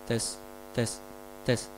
test, test, test.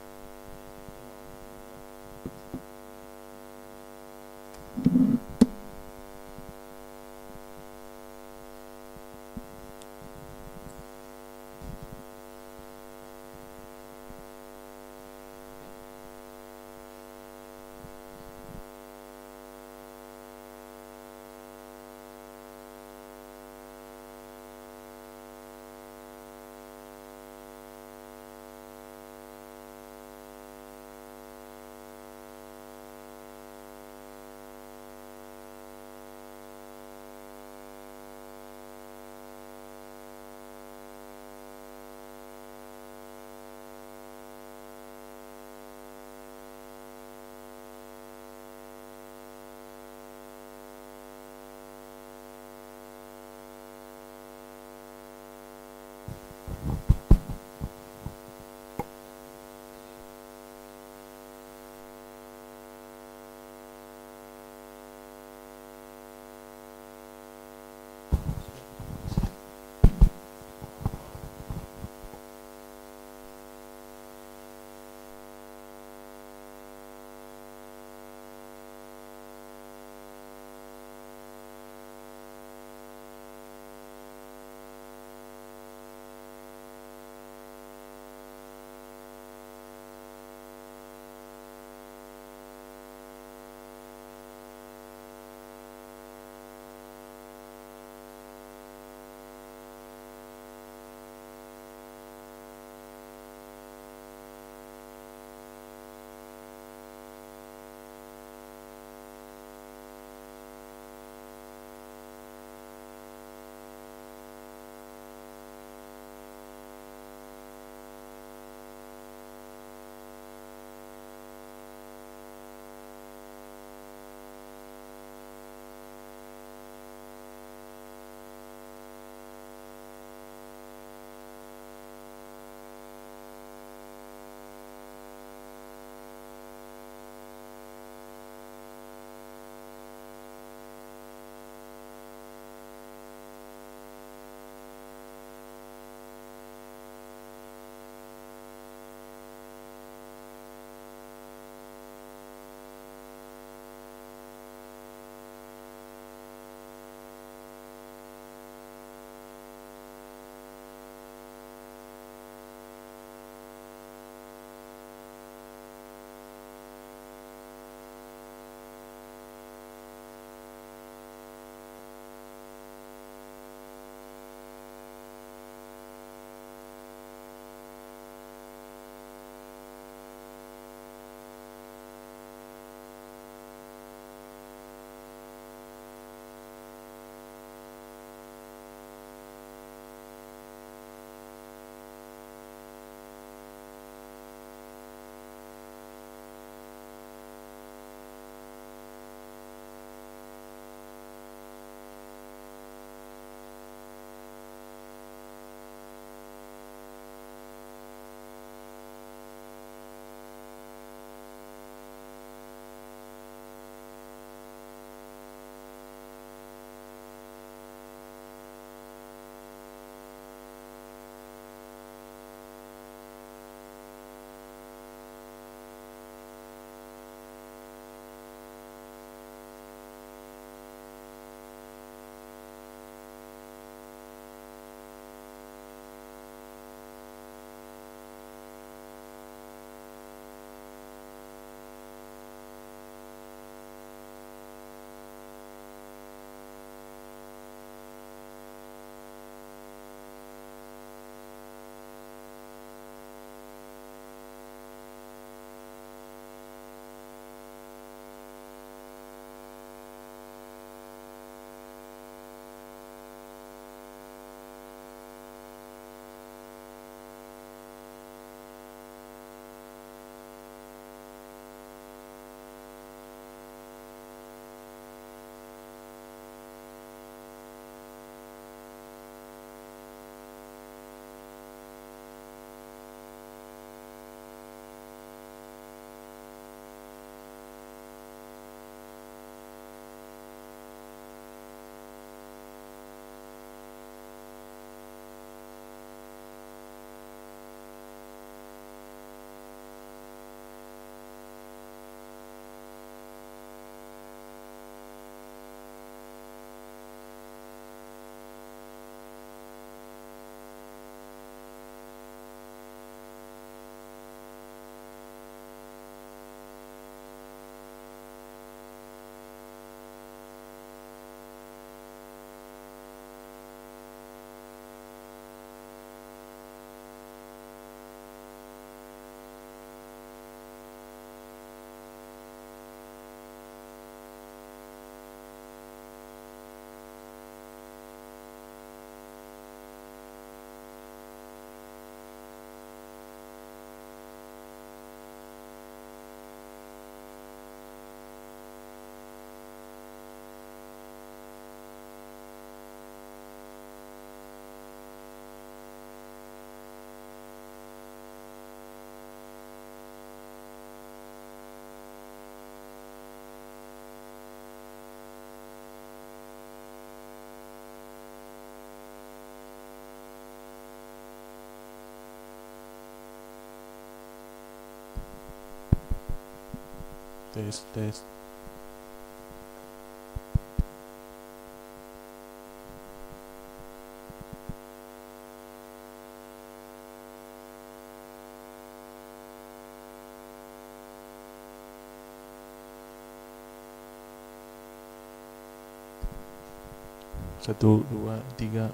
tes. 1, 2, 3.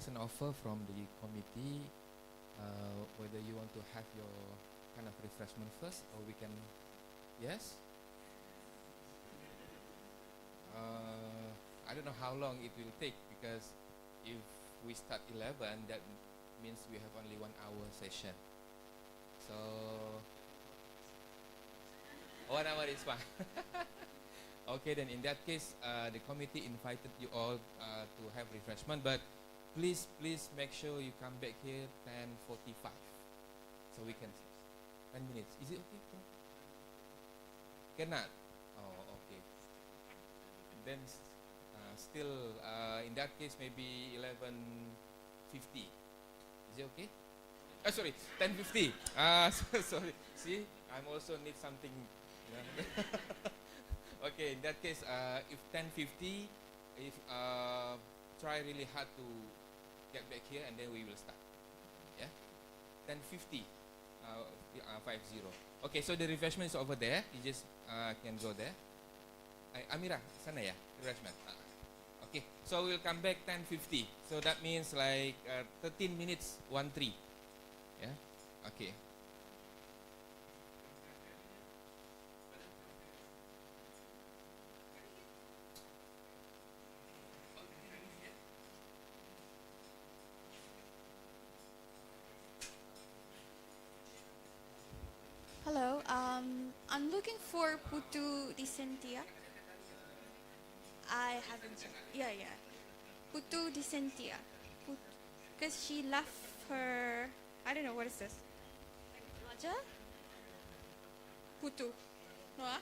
is an offer from the committee, whether you want to have your kind of refreshment first, or we can, yes? I don't know how long it will take, because if we start 11, that means we have only 1 hour session. So, 1 hour is fine. Okay, then in that case, the committee invited you all to have refreshment, but please make sure you come back here 10:45, so we can 10 minutes. Is it okay? Cannot. Oh, okay. Then still, in that case, maybe 11:50. Is it okay? Sorry, 10:50. Sorry. See, I'm also need something. Okay, in that case, if 10:50, if try really hard to get back here, and then we will start. Yeah, 10:50. 50. Okay, so the refreshment is over there. You just can go there. Amira, sana ya refreshment. Okay, so we'll come back 10:50. So that means like 13 minutes, 13. Yeah. Okay. Hello, I'm looking for Putu Disentia. I haven't. Yeah. Putu Disentia. Because she left her. I don't know, what is this? Raja? Putu. No, ah?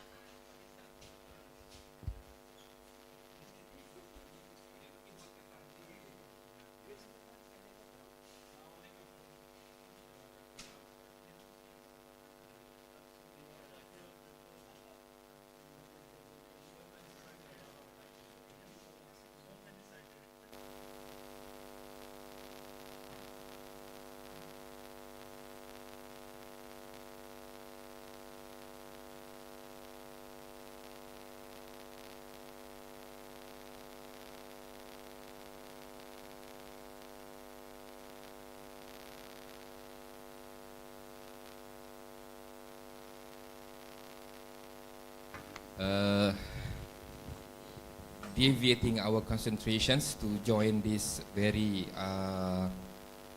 Deviating our concentrations to join this very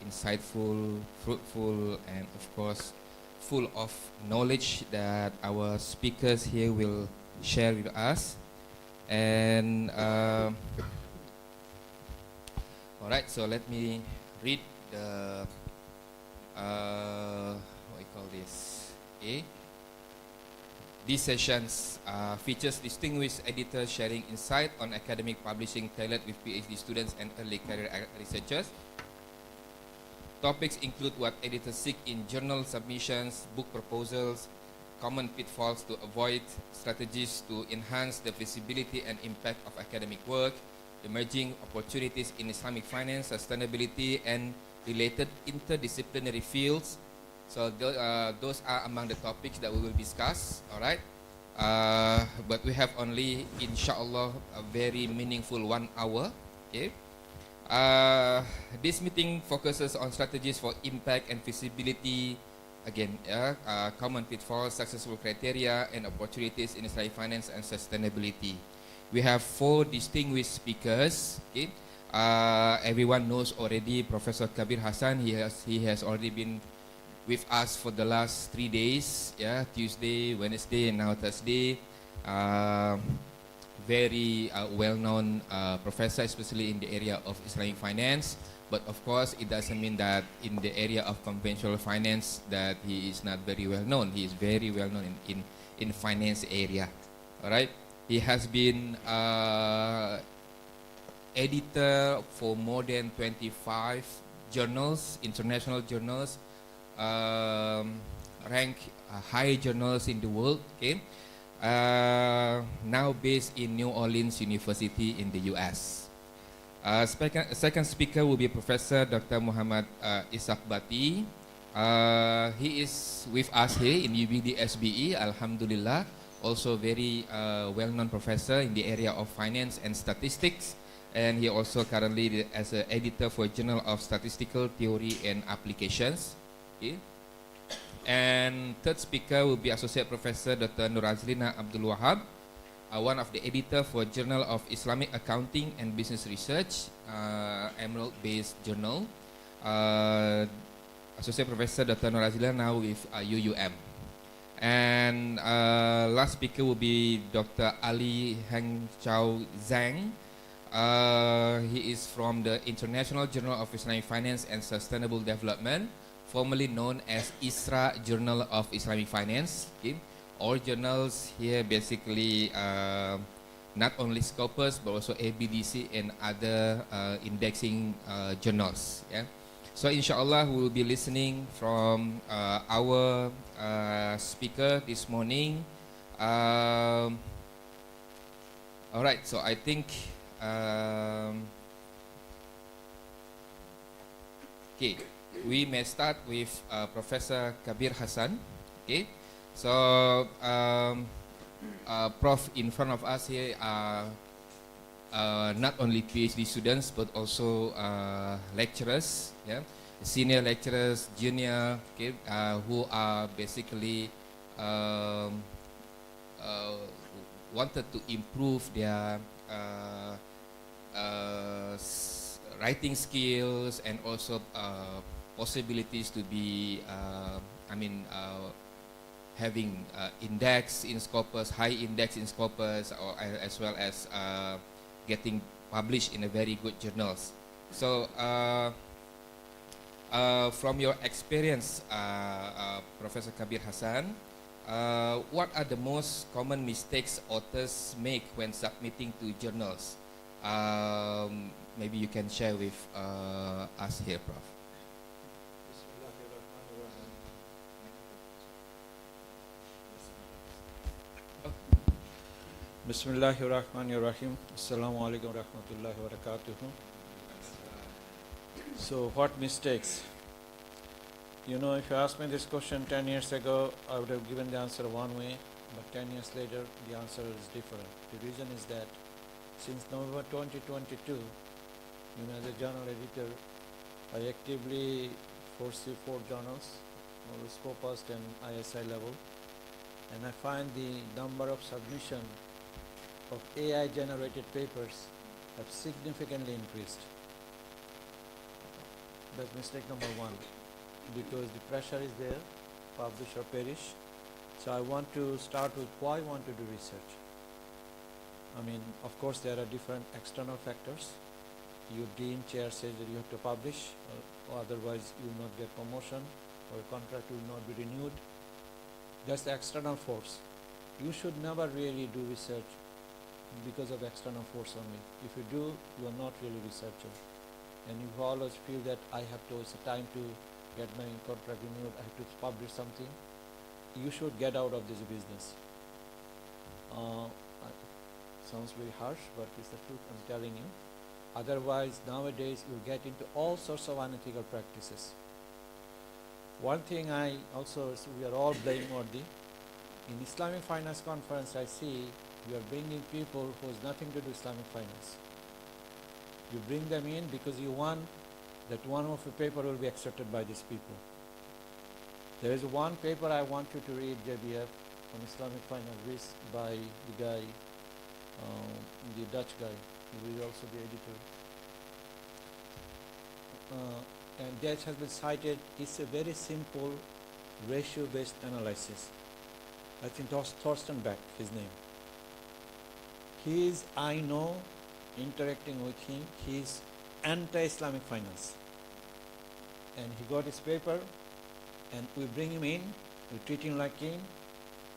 insightful, fruitful, and of course full of knowledge that our speakers here will share with us. And all right, so let me read the what we call this. Okay. These sessions features distinguished editors sharing insight on academic publishing tailored with PhD students and early career researchers. Topics include what editors seek in journal submissions, book proposals, common pitfalls to avoid, strategies to enhance the visibility and impact of academic work, emerging opportunities in Islamic finance, sustainability, and related interdisciplinary fields. So those are among the topics that we will discuss, all right? But we have only, inshallah, a very meaningful 1 hour, okay? This meeting focuses on strategies for impact and visibility, again, common pitfalls, successful criteria, and opportunities in Islamic finance and sustainability. We have 4 distinguished speakers, okay? Everyone knows already Professor Kabir Hassan. He has already been with us for the last 3 days, yeah, Tuesday, Wednesday, and now Thursday. Very well-known professor, especially in the area of Islamic finance. But of course, it doesn't mean that in the area of conventional finance that he is not very well known. He is very well known in finance area. All right, he has been editor for more than 25 journals, international journals. Rank high journals in the world, okay? Now based in New Orleans University in the US. Second speaker will be Professor Dr. Muhammad Ishaq Bati. He is with us here in UBD SBE, Alhamdulillah. Also very well-known professor in the area of finance and statistics. and he also currently as an editor for Journal of Statistical Theory and Applications. Okay. And third speaker will be Associate Professor Dr. Nurazlina Abdul Wahab, one of the editor for Journal of Islamic Accounting and Business Research, Emerald-based journal. Associate Professor Dr. Nurazlina now with UUM. And last speaker will be Dr. Ali Heng Chow Zhang. He is from the International Journal of Islamic Finance and Sustainable Development, formerly known as ISRA Journal of Islamic Finance. Okay. All journals here basically not only Scopus but also ABDC and other indexing journals. Yeah. So inshallah we will be listening from our speaker this morning. All right, so I think okay, we may start with Professor Kabir Hassan. Okay, so Prof in front of us here are not only PhD students but also lecturers, yeah, senior lecturers, junior, okay, who are basically wanted to improve their writing skills and also possibilities to be, having index in Scopus, high index in Scopus, or as well as getting published in a very good journals. So, from your experience, Professor Kabir Hassan, what are the most common mistakes authors make when submitting to journals? Maybe you can share with us here, Prof. Bismillahirrahmanirrahim. Assalamu alaikum warahmatullahi wabarakatuh. So, what mistakes? You know, if you asked me this question 10 years ago, I would have given the answer one way, but 10 years later, the answer is different. The reason is that since November 2022, as a journal editor, I actively foresee 4 journals, Scopus and ISI level, and I find the number of submission of AI-generated papers have significantly increased. That's mistake number one, because the pressure is there, publish or perish. So I want to start with why I want to do research. Of course, there are different external factors. Your dean chair says that you have to publish, or otherwise you will not get promotion, or your contract will not be renewed. That's the external force. You should never really do research because of external force only. If you do, you are not really researcher. And you always feel that I have to, it's a time to get my contract renewed, I have to publish something. You should get out of this business. Sounds very harsh, but it's the truth I'm telling you. Otherwise, nowadays you get into all sorts of unethical practices. One thing we are all blameworthy. In Islamic Finance Conference, I see you are bringing people who has nothing to do with Islamic finance. You bring them in because you want that one of the paper will be accepted by these people. There is one paper I want you to read, JBF, on Islamic finance, by the guy, the Dutch guy. He will also be editor. And that has been cited. It's a very simple ratio-based analysis. I think Thorsten Beck, his name. I know, interacting with him, he's anti-Islamic finance. And he got his paper, and we bring him in, we treat him like king.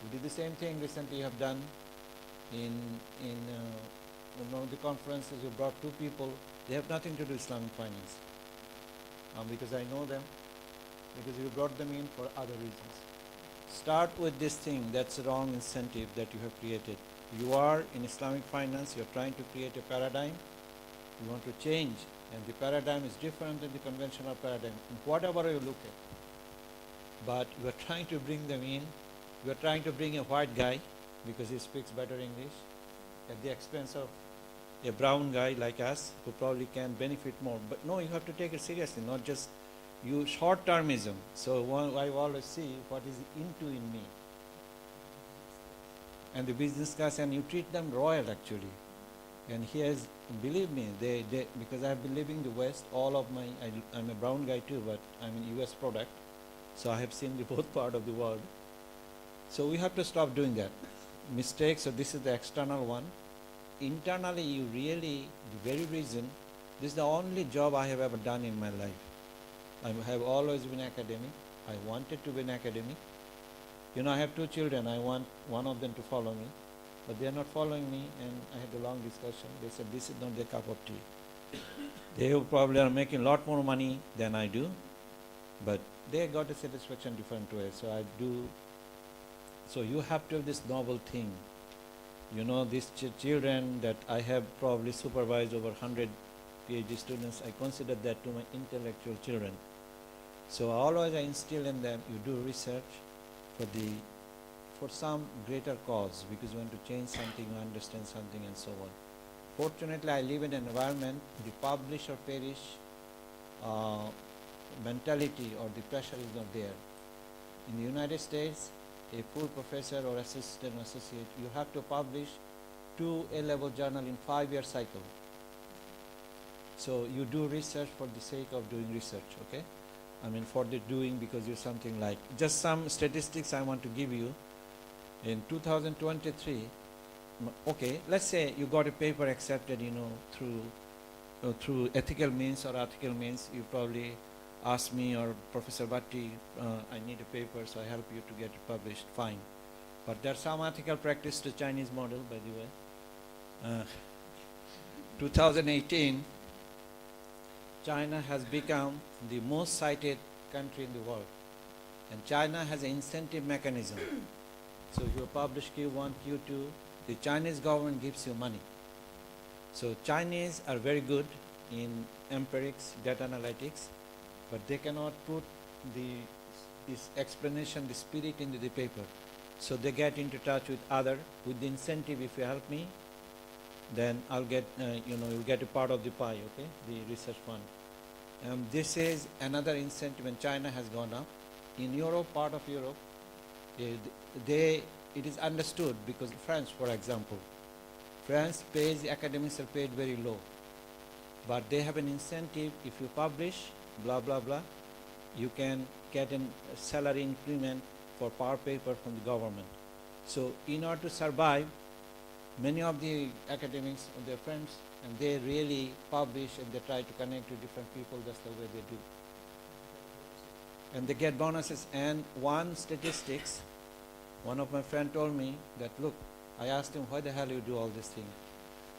We did the same thing recently have done in one of the conferences. We brought 2 people, they have nothing to do with Islamic finance. Because I know them, because we brought them in for other reasons. Start with this thing, that's the wrong incentive that you have created. You are in Islamic finance, you're trying to create a paradigm, you want to change, and the paradigm is different than the conventional paradigm, in whatever you look at. But you are trying to bring them in, you are trying to bring a white guy, because he speaks better English, at the expense of a brown guy like us who probably can benefit more. But no, you have to take it seriously, not just you short-termism. So I always see what is into in me. And the business class, and you treat them royal actually. And here's, believe me, they because I've been living the West, all of my, I'm a brown guy too, but I'm an US product. So I have seen the both part of the world. So we have to stop doing that. Mistakes, so this is the external one. Internally, you really, the very reason, this is the only job I have ever done in my life. I have always been academic. I wanted to be an academic. You know, I have two children. I want one of them to follow me, but they are not following me, and I had a long discussion. They said, this is not their cup of tea. They probably are making a lot more money than I do, but they got a satisfaction different way. So I do. So you have to have this noble thing. You know, these children that I have probably supervised over 100 PhD students, I consider that to my intellectual children. So always I instill in them, you do research for some greater cause, because you want to change something, you understand something, and so on. Fortunately, I live in an environment, the publish or perish mentality or the pressure is not there. In the United States, a full professor or assistant or associate, you have to publish 2 A-level journal in 5-year cycle. So you do research for the sake of doing research, okay? I mean, for the doing, because you're something like, just some statistics I want to give you. In 2023, okay, let's say you got a paper accepted, you know, through ethical means or ethical means. You probably ask me or Professor Bhatti, I need a paper, so I help you to get it published, fine. But there's some ethical practice to Chinese model, by the way. 2018, China has become the most cited country in the world. And China has an incentive mechanism. So if you publish Q1, Q2, the Chinese government gives you money. So Chinese are very good in empirics, data analytics, but they cannot put this explanation, the spirit into the paper. So they get into touch with with the incentive. If you help me, then I'll get, you'll get a part of the pie, okay, the research fund. This is another incentive, and China has gone up. In Europe, part of Europe, it is understood, because France, for example, France pays, the academics are paid very low. But they have an incentive, if you publish, blah, blah, blah, you can get a salary increment for per paper from the government. So in order to survive, many of the academics are their friends, and they really publish and they try to connect to different people. That's the way they do. And they get bonuses. And one statistics, one of my friends told me that, look, I asked him, why the hell you do all this thing?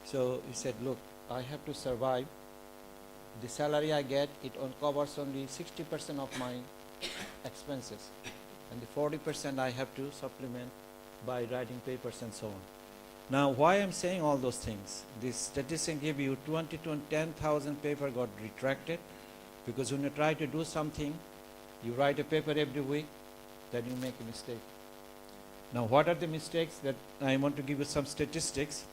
So he said, look, I have to survive. The salary I get, it covers only 60% of my expenses. And the 40% I have to supplement by writing papers and so on. Now, why I'm saying all those things? This statistic give you 20 to 10,000 paper got retracted, because when you try to do something, you write a paper every week, then you make a mistake. Now, what are the mistakes that I want to give you some statistics?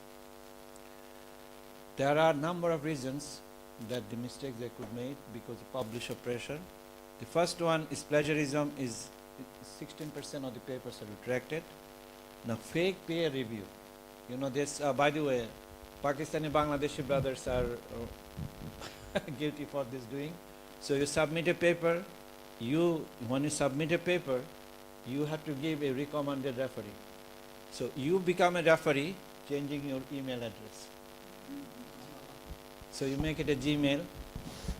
There are a number of reasons that the mistakes they could make because of publisher pressure. The first one is plagiarism. Is 16% of the papers are retracted. Now, fake peer review. You know this, by the way, Pakistani Bangladeshi brothers are guilty for this doing. So you submit a paper, when you submit a paper, you have to give a recommended referee. So you become a referee, changing your email address. So you make it a Gmail,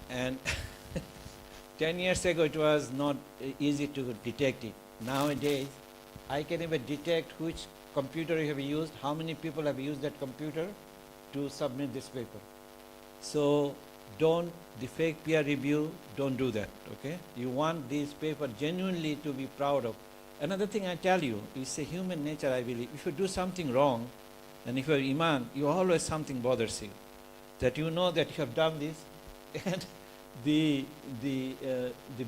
and 10 years ago it was not easy to detect it. Nowadays, I can even detect which computer you have used, how many people have used that computer to submit this paper. So the fake peer review, don't do that, okay? You want this paper genuinely to be proud of. Another thing I tell you, it's a human nature, I believe. If you do something wrong, and if you're Iman, you always something bothers you. That you know that you have done this, and the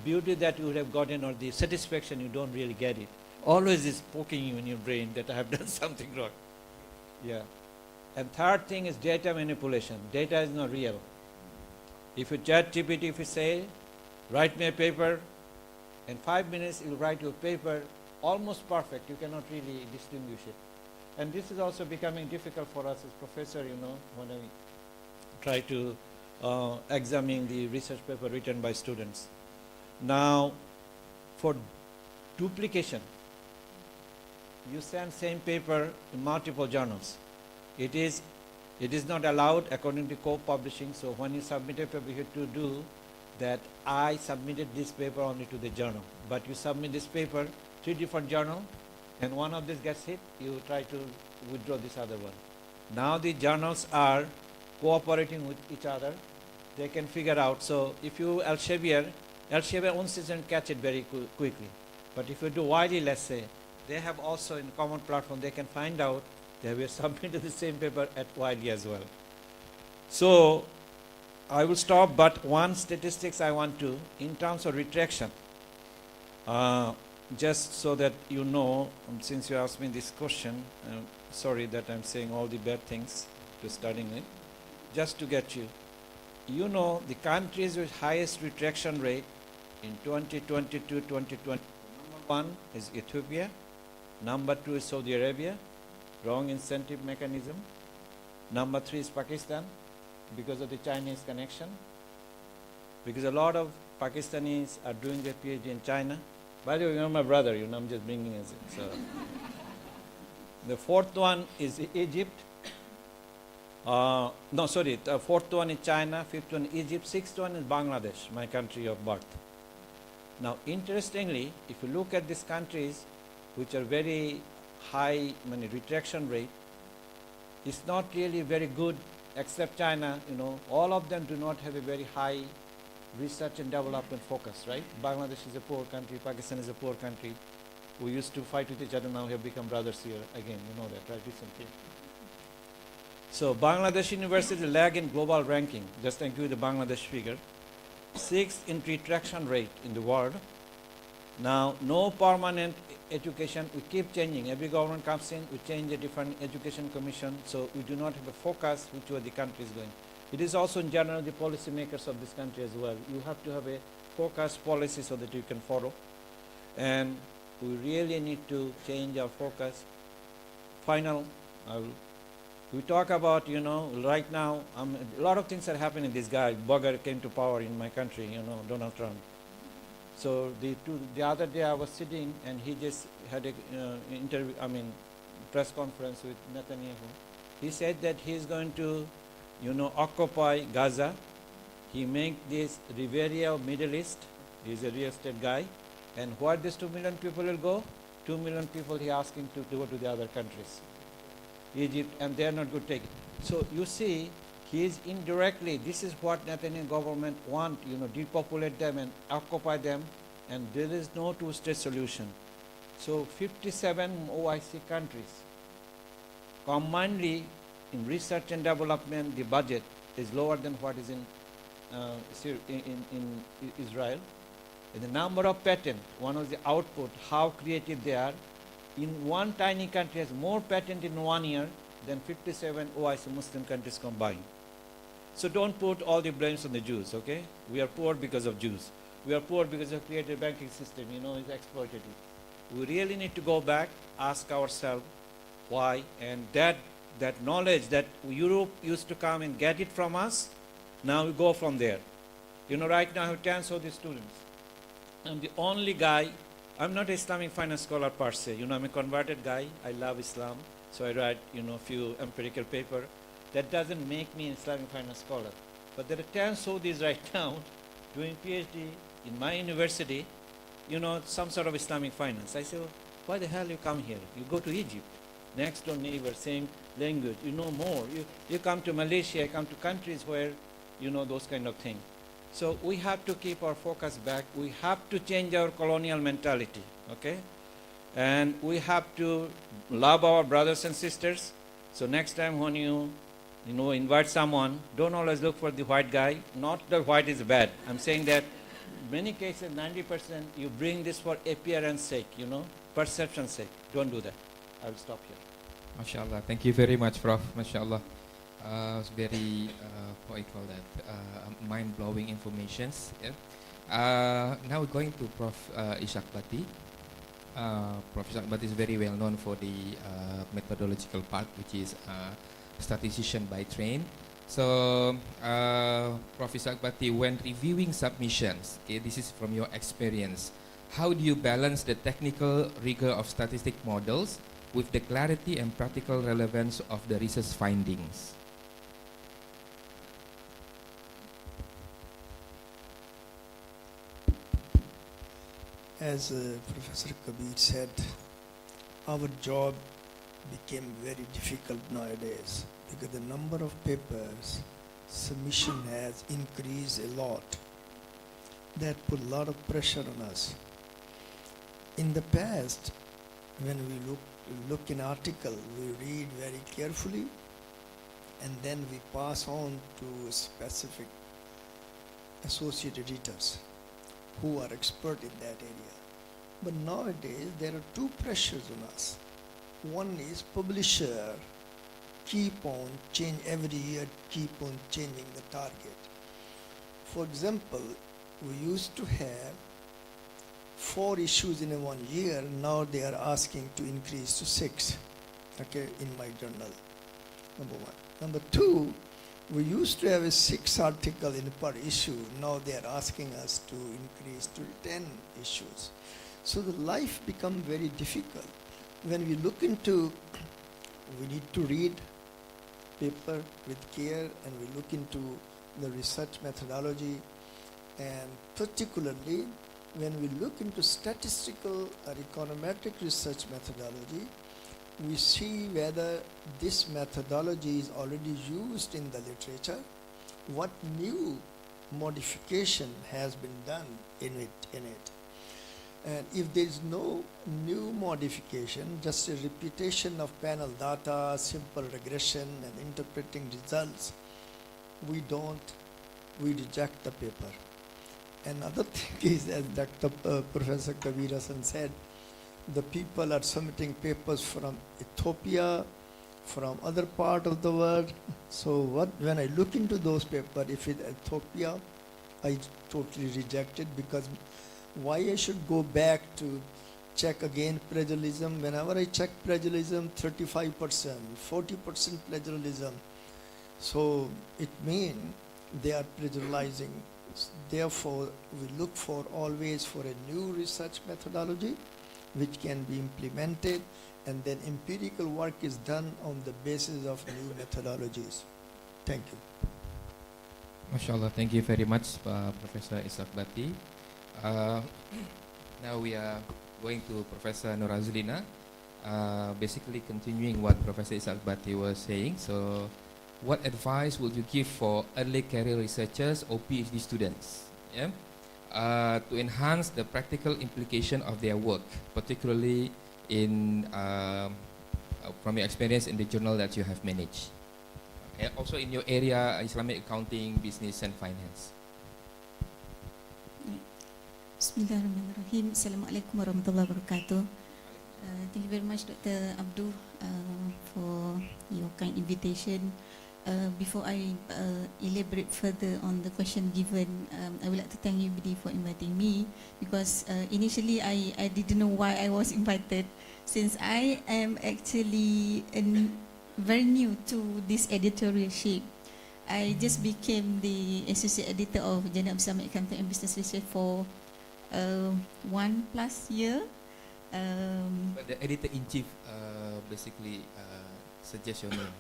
beauty that you would have gotten, or the satisfaction, you don't really get it. Always is poking you in your brain that I have done something wrong. Yeah. And third thing is data manipulation. Data is not real. If you chat GPT, if you say, write me a paper, in 5 minutes you'll write your paper almost perfect. You cannot really distinguish it. And this is also becoming difficult for us as professor, when I try to examine the research paper written by students. Now, for duplication, you send same paper in multiple journals. It is not allowed according to co-publishing. So when you submit a paper, you have to do that. I submitted this paper only to the journal, but you submit this paper 3 different journals, and one of these gets hit, you try to withdraw this other one. Now the journals are cooperating with each other. They can figure out. So if you Elsevier owns it and catch it very quickly. But if you do Wiley, let's say, they have also in common platform, they can find out that we have submitted the same paper at Wiley as well. So I will stop, but one statistics I want to, in terms of retraction, just so that you know, since you asked me this question, sorry that I'm saying all the bad things to starting with, just to get you. You know the countries with highest retraction rate in 2022-2020. Number 1 is Ethiopia. Number 2 is Saudi Arabia. Wrong incentive mechanism. Number 3 is Pakistan, because of the Chinese connection. Because a lot of Pakistanis are doing their PhD in China. By the way, you're my brother, I'm just bringing it. So. The 4th one is Egypt. The 4th one is China, 5th one is Egypt, 6th one is Bangladesh, my country of birth. Now, interestingly, if you look at these countries, which are very high retraction rate, it's not really very good, except China, all of them do not have a very high research and development focus, right? Bangladesh is a poor country, Pakistan is a poor country. We used to fight with each other, now we have become brothers here again, you know that, right, recently. So Bangladesh University lag in global ranking, just to give you the Bangladesh figure. 6th in retraction rate in the world. Now, no permanent education, we keep changing. Every government comes in, we change a different education commission, so we do not have a focus which way the country is going. It is also in general the policy makers of this country as well. You have to have a focused policy so that you can follow. And we really need to change our focus. Final, we talk about, right now, a lot of things are happening. This guy, Bugger, came to power in my country, Donald Trump. So the other day I was sitting and he just had a press conference with Netanyahu. He said that he's going to, occupy Gaza. He make this Riviera of Middle East. He's a real estate guy. And where these 2 million people will go? 2 million people he asking to go to the other countries. Egypt, and they are not going to take it. So you see, he is indirectly, this is what Netanyahu government want, depopulate them and occupy them, and there is no two-state solution. So 57 OIC countries, combinedly in research and development, the budget is lower than what is in Israel. And the number of patents, one of the output, how creative they are, in one tiny country has more patent in 1 year than 57 OIC Muslim countries combined. So don't put all the blames on the Jews, okay? We are poor because of Jews. We are poor because of created banking system, it's exploitative. We really need to go back, ask ourselves why, and that knowledge that Europe used to come and get it from us, now we go from there. Right now I have 10 Saudi students. I'm the only guy. I'm not an Islamic finance scholar per se. I'm a converted guy. I love Islam. So I write, a few empirical papers. That doesn't make me an Islamic finance scholar. But there are 10 Saudis right now doing PhD in my university, some sort of Islamic finance. I say, well, why the hell you come here? You go to Egypt, next door neighbor, same language. You know more. You come to Malaysia, come to countries where, those kind of things. So we have to keep our focus back. We have to change our colonial mentality, okay? And we have to love our brothers and sisters. So next time when you invite someone, don't always look for the white guy. Not that white is bad. I'm saying that many cases, 90%, you bring this for appearance sake, perception sake. Don't do that. I will stop here. MashaAllah. Thank you very much, Prof. MashaAllah. It's very, what you call that, mind-blowing informations. Yeah. Now we're going to Prof. Ishak Bati. Prof. Ishak Bati is very well known for the methodological part, which is statistician by train. So, Prof. Ishak Bati, when reviewing submissions, okay, this is from your experience, how do you balance the technical rigor of statistic models with the clarity and practical relevance of the research findings? As Professor Kabir said, our job became very difficult nowadays because the number of papers submission has increased a lot. That put a lot of pressure on us. In the past, when we look in article, we read very carefully and then we pass on to specific associate editors who are expert in that area. But nowadays there are two pressures on us. One is publisher keep on change every year, keep on changing the target. For example, we used to have 4 issues in a 1 year. Now they are asking to increase to 6. Okay, in my journal. Number 1. Number 2, we used to have a 6 article in per issue. Now they are asking us to increase to 10 issues. So the life become very difficult. When we look into, we need to read paper with care, and we look into the research methodology, and particularly when we look into statistical or econometric research methodology, we see whether this methodology is already used in the literature, what new modification has been done in it. And if there is no new modification, just a repetition of panel data, simple regression and interpreting results, we reject the paper. Another thing is, as Professor Kabir Hassan said, the people are submitting papers from Ethiopia, from other part of the world. So when I look into those papers, if it's Ethiopia, I totally reject it, because why I should go back to check again plagiarism? Whenever I check plagiarism, 35%, 40% plagiarism. So it means they are plagiarizing. Therefore, we look for always for a new research methodology which can be implemented, and then empirical work is done on the basis of new methodologies. Thank you. MashaAllah, thank you very much, Professor Ishak Bati. Now we are going to Professor Norazulina, basically continuing what Professor Ishak Bati was saying. So, what advice would you give for early career researchers or PhD students, yeah, to enhance the practical implication of their work, particularly in from your experience in the journal that you have managed, and also in your area, Islamic accounting, business, and finance? Bismillahirrahmanirrahim. Assalamualaikum warahmatullahi wabarakatuh. Thank you very much, Dr. Abdul, for your kind invitation. Before I elaborate further on the question given, I would like to thank you, BD, for inviting me, because initially I didn't know why I was invited, since I am actually very new to this editorialship. I just became the associate editor of Journal of Islamic Accounting and Business Research for 1+ year. But the editor-in-chief basically suggests your name.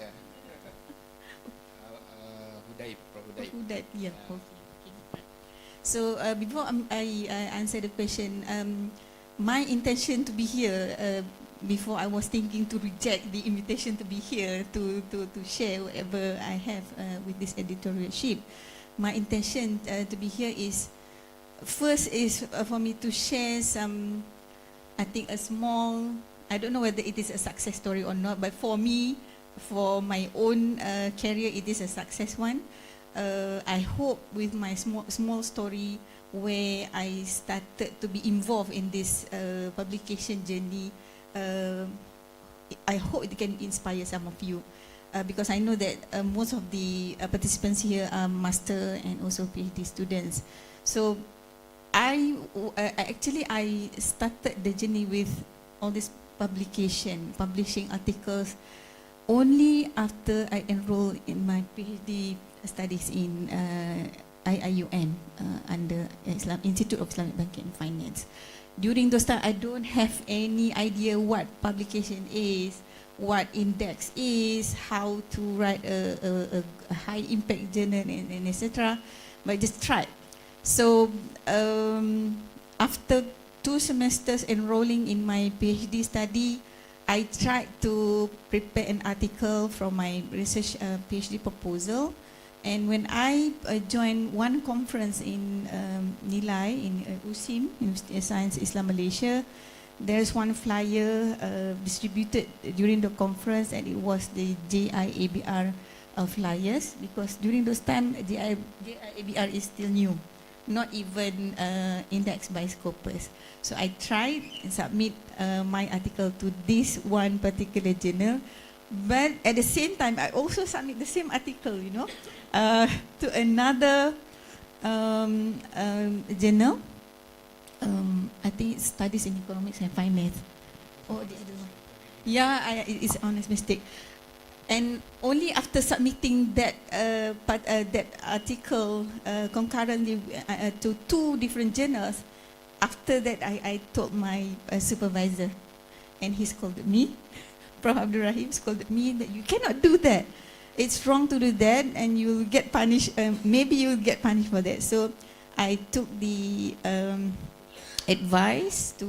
Yeah. Hudayb, yeah. Okay. So before I answer the question, my intention to be here, before I was thinking to reject the invitation to be here to share whatever I have with this editorialship, my intention to be here is, first is for me to share some, I think a small, I don't know whether it is a success story or not, but for me, for my own career, it is a success one. I hope with my small story, where I started to be involved in this publication journey, I hope it can inspire some of you. Because I know that most of the participants here are master and also PhD students. So actually I started the journey with all this publishing articles only after I enrolled in my PhD studies in IIUM under Institute of Islamic Banking and Finance. During those time, I don't have any idea what publication is, what index is, how to write a high impact journal and etc. But I just tried. So after 2 semesters enrolling in my PhD study, I tried to prepare an article from my research PhD proposal. And when I joined one conference in Nilai, in USIM, University of Science Islam Malaysia, there's one flyer distributed during the conference, and it was the JIABR flyers, because during those time, JIABR is still new, not even indexed by Scopus. So I tried and submit my article to this one particular journal, but at the same time, I also submit the same article, you know, to another journal. I think it's Studies in Economics and Finance. Oh, the other one. Yeah, it's an honest mistake. And only after submitting that that article concurrently to 2 different journals, after that I told my supervisor, and he scolded me. Prof. Abdul Rahim scolded me that you cannot do that. It's wrong to do that, and you'll get punished. Maybe you'll get punished for that. So I took the advice to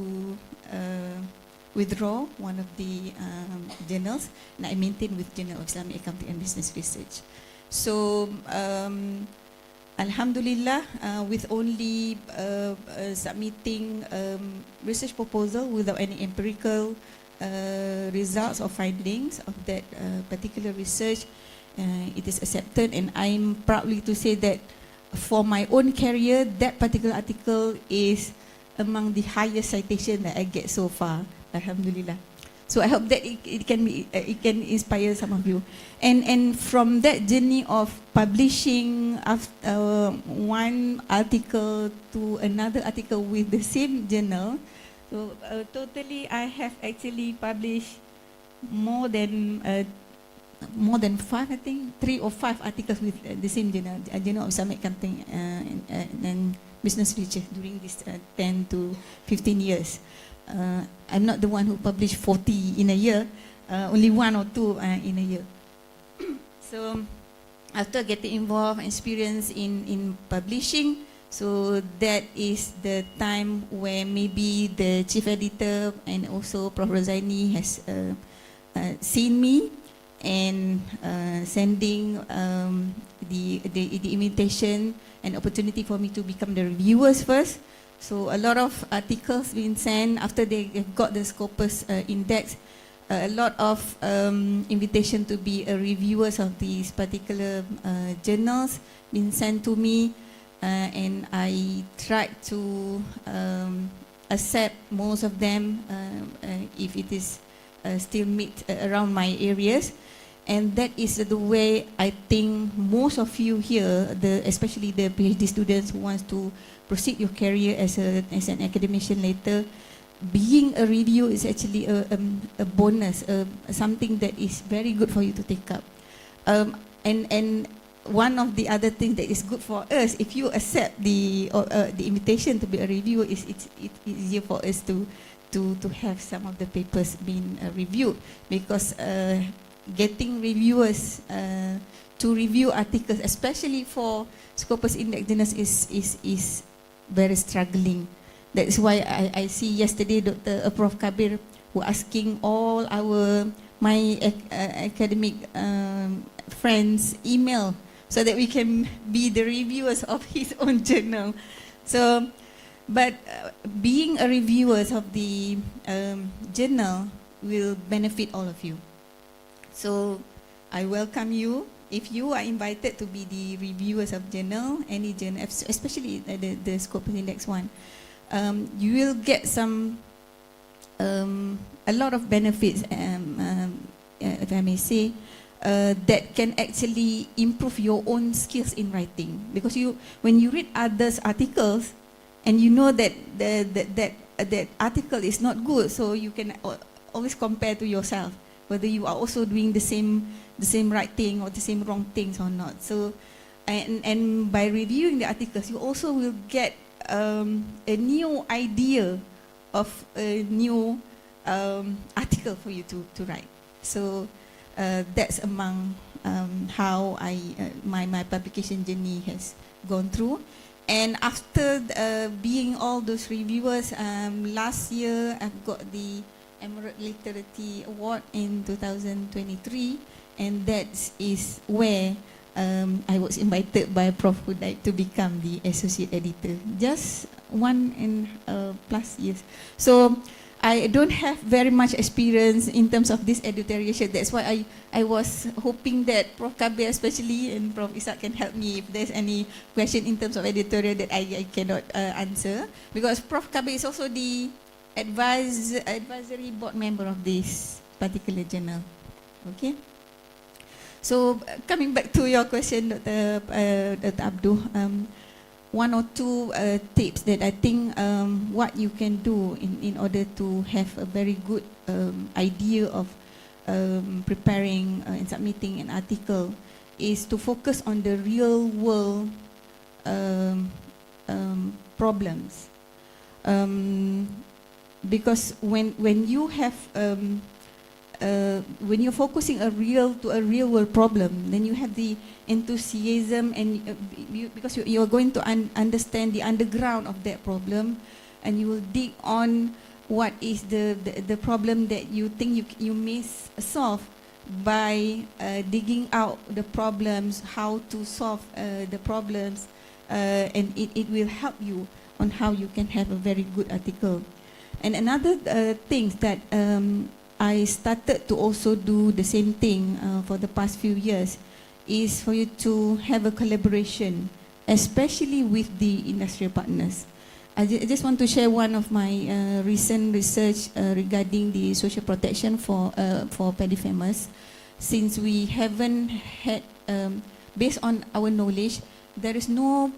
withdraw one of the journals, and I maintained with Journal of Islamic Accounting and Business Research. So Alhamdulillah, with only submitting research proposal without any empirical results or findings of that particular research, it is accepted, and I'm proudly to say that for my own career, that particular article is among the highest citation that I get so far. Alhamdulillah. So I hope that it can inspire some of you. And from that journey of publishing one article to another article with the same journal, so totally I have actually published more than 5, I think 3 or 5 articles with the same journal, Journal of Islamic Accounting and Business Research during this 10 to 15 years. I'm not the one who published 40 in a year, only 1 or 2 in a year. So after getting involved, experience in publishing, so that is the time where maybe the chief editor and also Prof. Rozaini has seen me and sending the invitation and opportunity for me to become the reviewers first. So a lot of articles being sent after they got the Scopus index, a lot of invitation to be a reviewers of these particular journals been sent to me, and I tried to accept most of them if it is still meet around my areas. And that is the way I think most of you here, especially the PhD students who wants to proceed your career as an academician later, being a review is actually a bonus, something that is very good for you to take up. And one of the other things that is good for us, if you accept the invitation to be a reviewer, it's easier for us to have some of the papers being reviewed, because getting reviewers to review articles, especially for Scopus Index journals, is very struggling. That's why I see yesterday Dr. Prof. Kabir who asking all my academic friends email so that we can be the reviewers of his own journal. So, but being a reviewers of the journal will benefit all of you. So I welcome you. If you are invited to be the reviewers of journal, any journal, especially the Scopus Index one, you will get some a lot of benefits, if I may say, that can actually improve your own skills in writing. Because when you read others' articles, and you know that that article is not good, so you can always compare to yourself whether you are also doing the same right thing or the same wrong things or not. So, and by reviewing the articles, you also will get a new idea of a new article for you to write. So that's among how my publication journey has gone through. And after being all those reviewers, last year I've got the Emirate Literary Award in 2023, and that is where I was invited by Prof. Hudayb to become the associate editor. Just 1+ years. So I don't have very much experience in terms of this editorial. That's why I was hoping that Prof. Kabir especially and Prof. Ishak can help me if there's any question in terms of editorial that I cannot answer. Because Prof. Kabir is also the advisory board member of this particular journal. Okay. So coming back to your question, Dr. Abdul, one or two tips that I think what you can do in order to have a very good idea of preparing and submitting an article is to focus on the real world problems. Because when you have when you're focusing a real world problem, then you have the enthusiasm, and because you're going to understand the underground of that problem, and you will dig on what is the problem that you think you may solve by digging out the problems, how to solve the problems, and it will help you on how you can have a very good article. And another thing that I started to also do the same thing for the past few years is for you to have a collaboration, especially with the industrial partners. I just want to share one of my recent research regarding the social protection for paddy farmers. Since we haven't had, based on our knowledge, there is no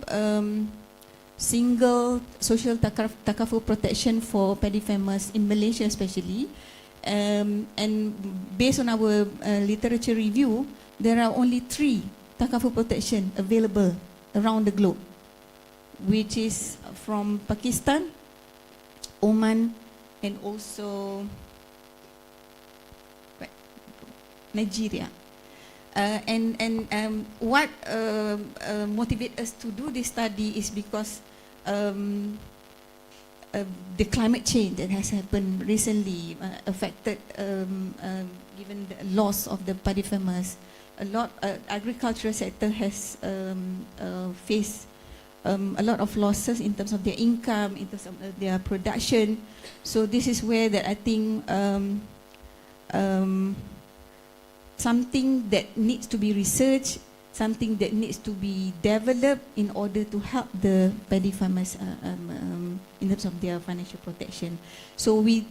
single social takaful protection for paddy farmers in Malaysia especially. And based on our literature review, there are only 3 takaful protection available around the globe, which is from Pakistan, Oman, and also Nigeria. And what motivated us to do this study is because the climate change that has happened recently affected, given the loss of the paddy farmers. A lot, agricultural sector has faced a lot of losses in terms of their income, in terms of their production. So this is where that I think something that needs to be researched, something that needs to be developed in order to help the paddy farmers in terms of their financial protection. So we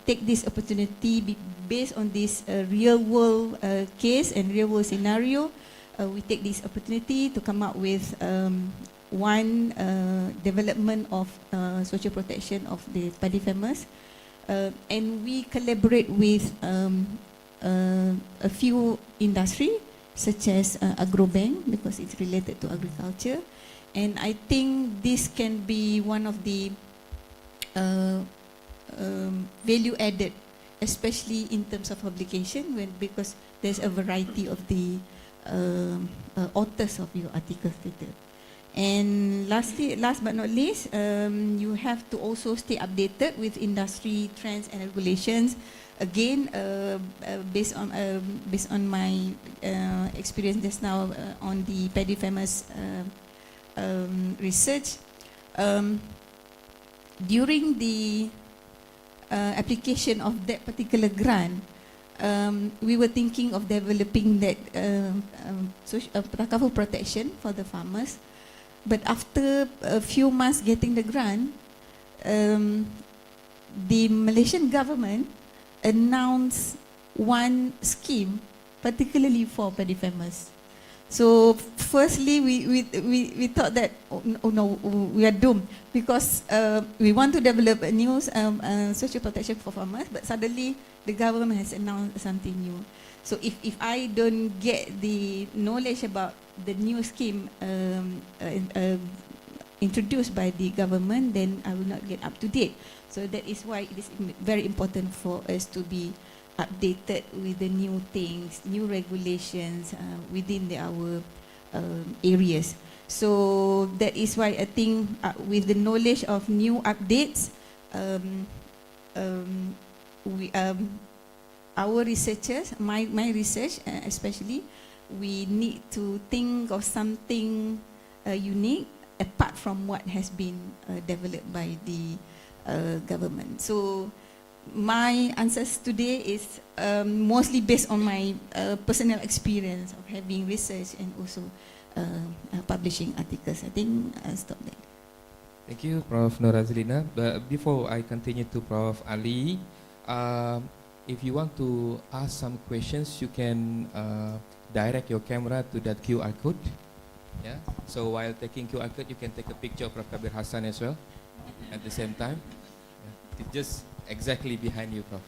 take this opportunity based on this real world case and real world scenario. We take this opportunity to come up with one development of social protection of the paddy farmers, and we collaborate with a few industry, such as Agrobank, because it's related to agriculture. And I think this can be one of the value added, especially in terms of publication, because there's a variety of the authors of your articles later. And last but not least, you have to also stay updated with industry trends and regulations. Again, based on my experience just now on the paddy farmers research, during the application of that particular grant, we were thinking of developing that takaful protection for the farmers. But after a few months getting the grant, the Malaysian government announced one scheme particularly for petty farmers. So firstly, we thought that, oh no, we are doomed, because we want to develop a new social protection for farmers, but suddenly the government has announced something new. So if I don't get the knowledge about the new scheme introduced by the government, then I will not get up to date. So that is why it is very important for us to be updated with the new things, new regulations within our areas. So that is why I think with the knowledge of new updates, our researchers, my research especially, we need to think of something unique apart from what has been developed by the government. So my answers today is mostly based on my personal experience of having research and also publishing articles. I think I'll stop there. Thank you, Prof. Norazilina. But before I continue to Prof. Ali, if you want to ask some questions, you can direct your camera to that QR code. Yeah. So while taking QR code, you can take a picture of Prof. Kabir Hassan as well at the same time. Yeah. It's just exactly behind you, Prof.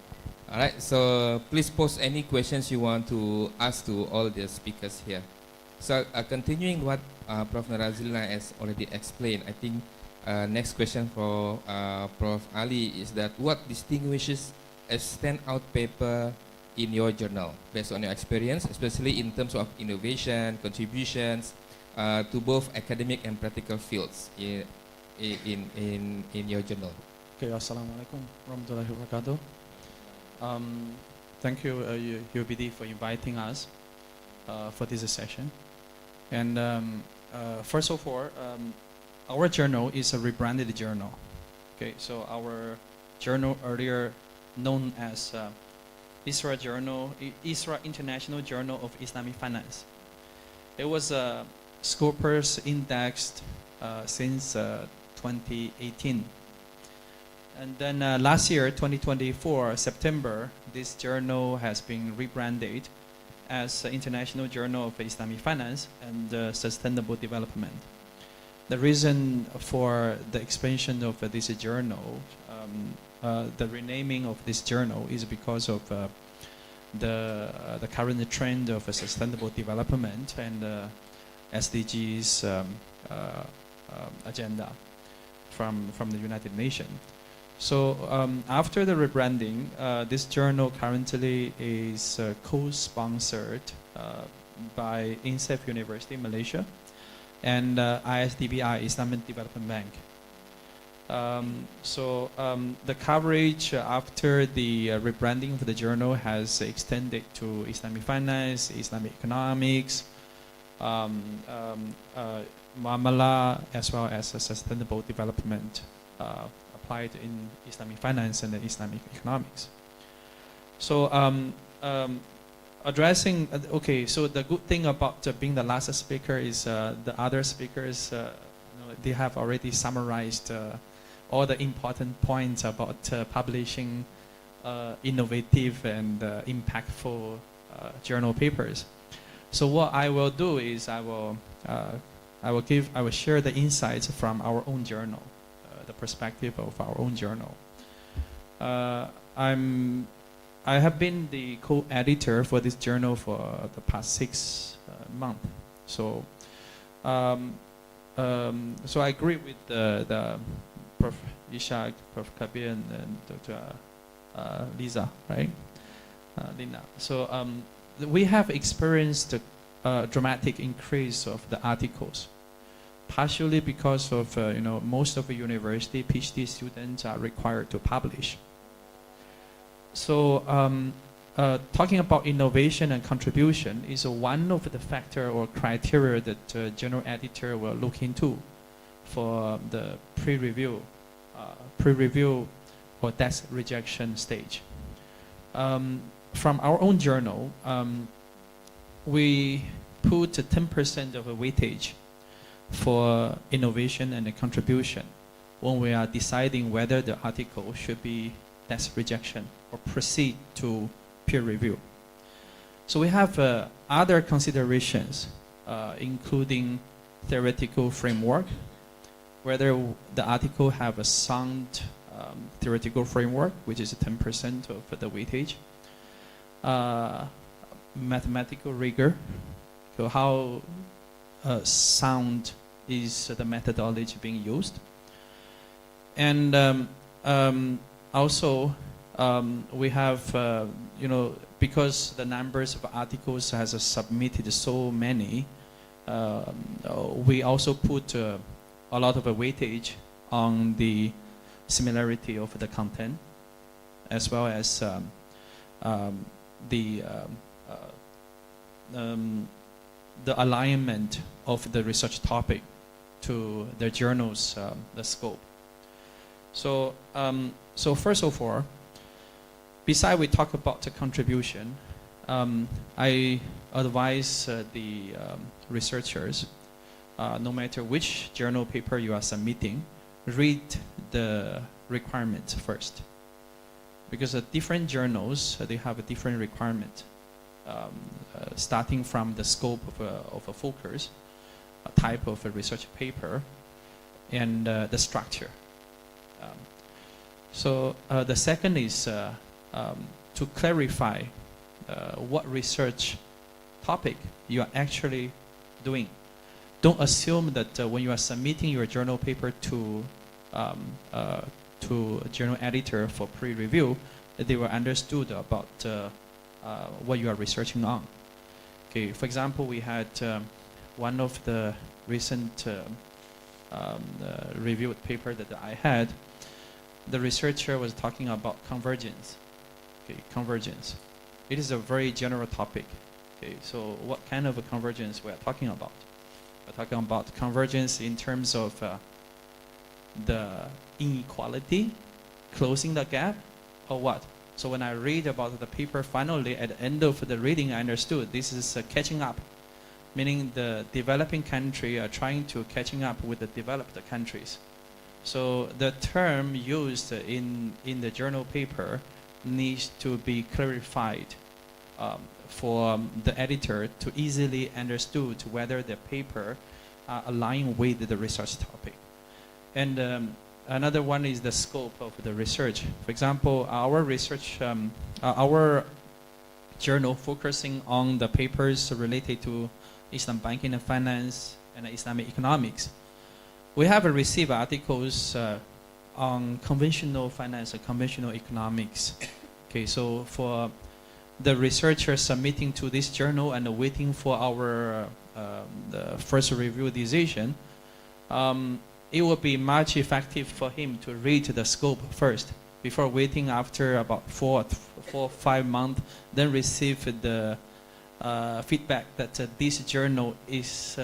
All right. So please post any questions you want to ask to all the speakers here. So continuing what Prof. Norazilina has already explained, I think next question for Prof. Ali is that what distinguishes a standout paper in your journal based on your experience, especially in terms of innovation, contributions to both academic and practical fields in your journal? Okay, Assalamualaikum warahmatullahi wabarakatuh. Thank you, UBD, for inviting us for this session. And first of all, our journal is a rebranded journal. Okay, so our journal earlier known as Israel International Journal of Islamic Finance. It was Scopus indexed since 2018. And then last year, 2024, September, this journal has been rebranded as International Journal of Islamic Finance and Sustainable Development. The reason for the expansion of this journal, the renaming of this journal, is because of the current trend of sustainable development and SDGs agenda from the United Nations. So after the rebranding, this journal currently is co-sponsored by ICIFS University, Malaysia, and ISDBI, Islamic Development Bank. The coverage after the rebranding of the journal has extended to Islamic finance, Islamic economics, muamalah, as well as sustainable development applied in Islamic finance and Islamic economics. So addressing, okay, so the good thing about being the last speaker is the other speakers, they have already summarized all the important points about publishing innovative and impactful journal papers. So what I will do is I will share the insights from our own journal, the perspective of our own journal. I have been the co-editor for this journal for the past 6 months. So I agree with the Prof. Ishaq, Prof. Kabir, and Dr. Lisa, right? Lina. So we have experienced a dramatic increase of the articles, partially because of most of the university PhD students are required to publish. So talking about innovation and contribution is one of the factor or criteria that general editor will look into for the pre-review or desk rejection stage. From our own journal, we put 10% of a weightage for innovation and a contribution when we are deciding whether the article should be test rejection or proceed to peer review. So we have other considerations, including theoretical framework, whether the article have a sound theoretical framework, which is 10% of the weightage, mathematical rigor, so how sound is the methodology being used, and also we have because the numbers of articles has submitted so many, we also put a lot of weightage on the similarity of the content, as well as the alignment of the research topic to the journal's the scope. So, so first of all, besides we talk about the contribution, I advise the researchers, no matter which journal paper you are submitting, read the requirements first, because different journals they have a different requirement, starting from the scope of a focus, a type of a research paper, and the structure. So the second is to clarify what research topic you are actually doing. Don't assume that when you are submitting your journal paper to a journal editor for pre-review, that they will understood about what you are researching on. Okay, for example, we had one of the recent reviewed paper that I had. The researcher was talking about convergence. Okay, convergence. It is a very general topic. Okay, so what kind of a convergence we are talking about? We're talking about convergence in terms of the inequality, closing the gap, or what? So when I read about the paper, finally at the end of the reading, I understood this is catching up, meaning the developing country are trying to catching up with the developed countries. So the term used in the journal paper needs to be clarified for the editor to easily understood whether the paper align with the research topic. And another one is the scope of the research. For example, our research, our journal focusing on the papers related to Islam banking and finance and Islamic economics. We have received articles on conventional finance and conventional economics. Okay, so for the researcher submitting to this journal and waiting for our the first review decision, it would be much effective for him to read the scope first before waiting after about 4 or 5 months, then receive the feedback that this journal is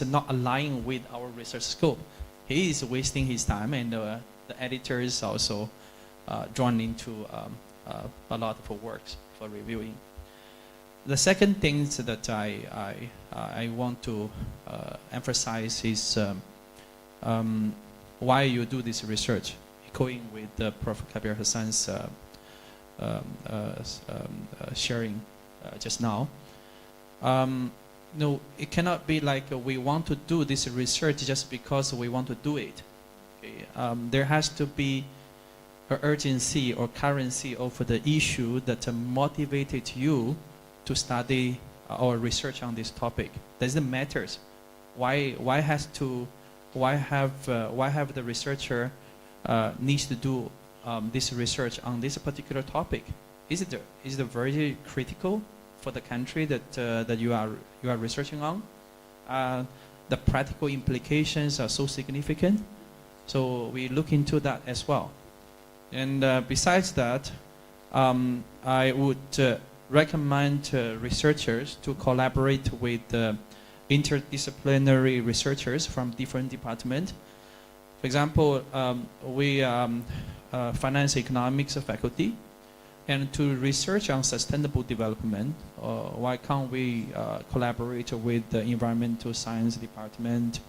not aligning with our research scope. He is wasting his time, and the editor is also drawn into a lot of works for reviewing. The second thing that I want to emphasize is why you do this research, echoing with Prof. Kabir Hassan's sharing just now. No, it cannot be like we want to do this research just because we want to do it. Okay. There has to be an urgency or currency of the issue that motivated you to study or research on this topic. Doesn't matter. Why have the researcher needs to do this research on this particular topic? Is it very critical for the country that you are researching on? The practical implications are so significant, so we look into that as well. And besides that, I would recommend researchers to collaborate with interdisciplinary researchers from different departments. For example, we finance economics faculty, and to research on sustainable development, why can't we collaborate with the environmental science department,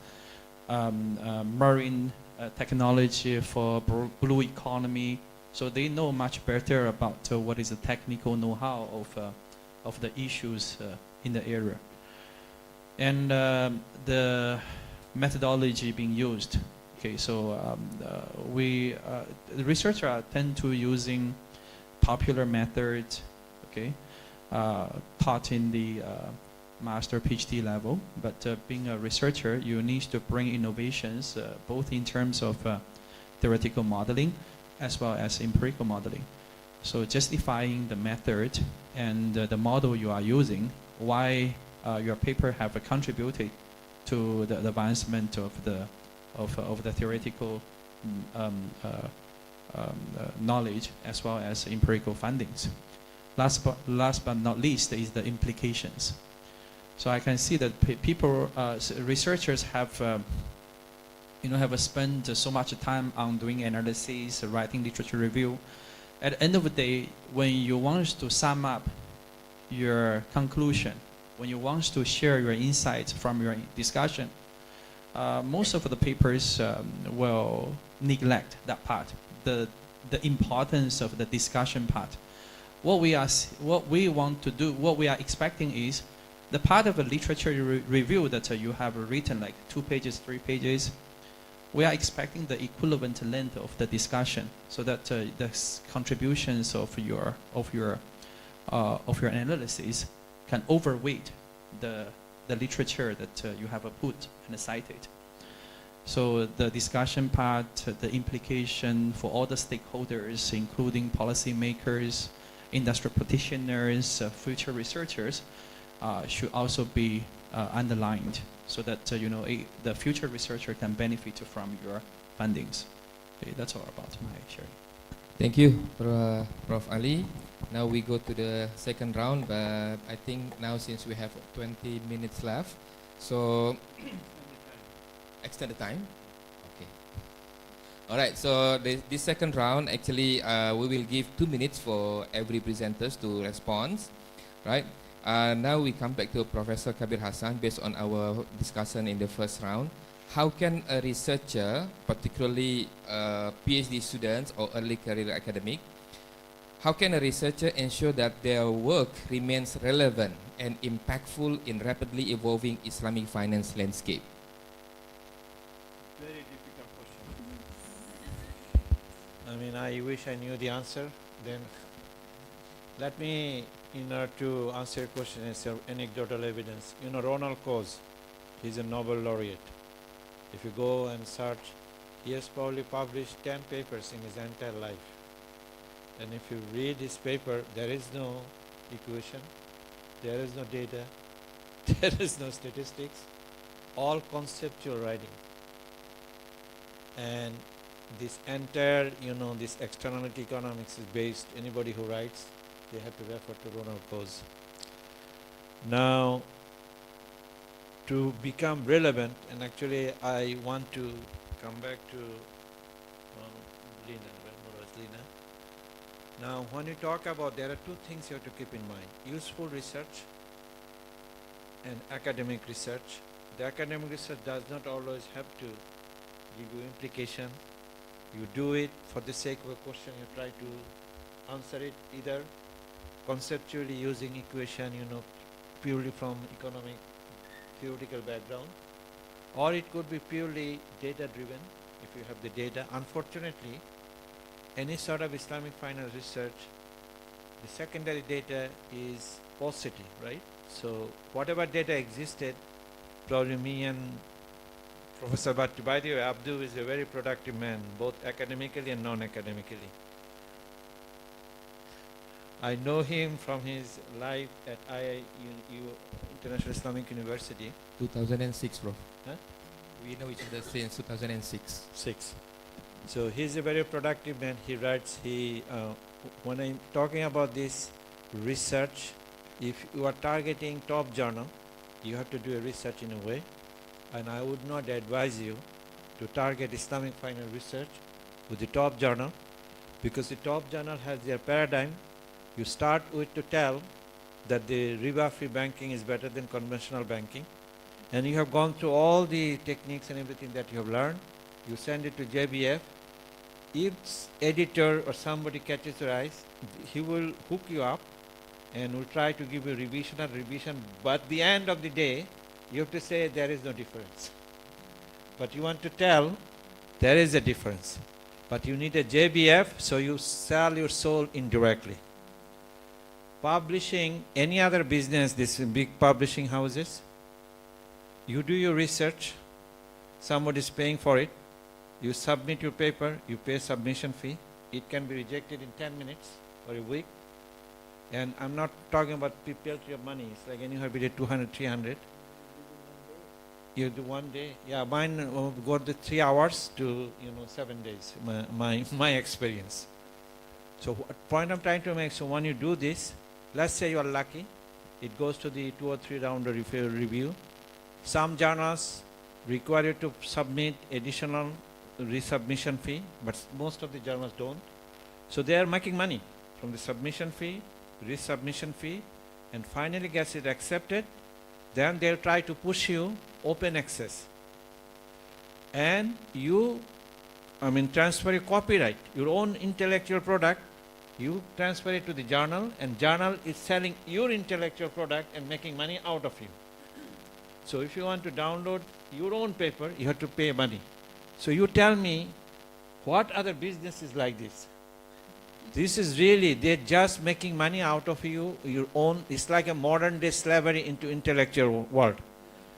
marine technology for blue economy. So they know much better about what is the technical know-how of the issues in the area. And the methodology being used. Okay, so the researchers tend to using popular methods, okay, taught in the master PhD level. But being a researcher, you need to bring innovations both in terms of theoretical modeling as well as empirical modeling. So justifying the method and the model you are using, why your paper have contributed to the advancement of the theoretical knowledge as well as empirical findings. Last but not least is the implications. So I can see that researchers have spent so much time on doing analysis, writing literature review. At the end of the day, when you want to sum up your conclusion, when you want to share your insights from your discussion, most of the papers will neglect that part, the importance of the discussion part. What we want to do, what we are expecting is the part of a literature review that you have written, like 2 pages, 3 pages. We are expecting the equivalent length of the discussion, so that the contributions of your analysis can overweight the literature that you have put and cited. So the discussion part, the implication for all the stakeholders, including policymakers, industry practitioners, future researchers, should also be underlined, so that the future researcher can benefit from your findings. Okay, that's all about my sharing. Thank you, Prof. Ali. Now we go to the second round, but I think now since we have 20 minutes left, so extend the time. Okay. All right. So this second round, actually, we will give 2 minutes for every presenters to respond, right? Now we come back to Professor Kabir Hassan based on our discussion in the first round. How can a researcher, particularly PhD students or early career academic, how can a researcher ensure that their work remains relevant and impactful in rapidly evolving Islamic finance landscape? Very difficult question. I mean, I wish I knew the answer. Then let me, in order to answer your question, as anecdotal evidence. Ronald Coase, he's a Nobel laureate. If you go and search, he has probably published 10 papers in his entire life. And if you read his paper, there is no equation, there is no data, there is no statistics, all conceptual writing. And this entire, this externality economics is based, anybody who writes, they have to refer to Ronald Coase. Now, to become relevant, and actually I want to come back to Lina. Where was Lina? Now, when you talk about, there are 2 things you have to keep in mind: useful research and academic research. The academic research does not always have to give you implication. You do it for the sake of a question, you try to answer it either conceptually using equation, purely from economic theoretical background, or it could be purely data driven if you have the data. Unfortunately, any sort of Islamic finance research, the secondary data is paucity, right? So whatever data existed, probably me and Professor Bhatti, by the way, Abdu is a very productive man, both academically and non-academically. I know him from his life at International Islamic University. 2006, bro. Huh? We know each other since 2006. 6. So he's a very productive man. He writes, when I'm talking about this research, if you are targeting top journal, you have to do a research in a way. And I would not advise you to target Islamic finance research with the top journal, because the top journal has their paradigm. You start with to tell that the riba-free banking is better than conventional banking, and you have gone through all the techniques and everything that you have learned, you send it to JBF. If editor or somebody catches your eyes, he will hook you up and will try to give you revision, but at the end of the day, you have to say there is no difference. But you want to tell there is a difference. But you need a JBF, so you sell your soul indirectly. Publishing, any other business, these big publishing houses, you do your research, somebody is paying for it, you submit your paper, you pay submission fee, it can be rejected in 10 minutes or a week. And I'm not talking about peltry of money, it's like anyhow we did 200, 300. You do one day, yeah, mine go to 3 hours to 7 days, my experience. So what point I'm trying to make, so when you do this, let's say you are lucky, it goes to the 2 or 3 round of review. Some journals require you to submit additional resubmission fee, but most of the journals don't. So they are making money from the submission fee, resubmission fee, and finally gets it accepted. Then they'll try to push you open access. And you, transfer your copyright, your own intellectual product, you transfer it to the journal, and journal is selling your intellectual product and making money out of you. So if you want to download your own paper, you have to pay money. So you tell me, what other business is like this? This is really, they're just making money out of you, your own. It's like a modern day slavery into intellectual world.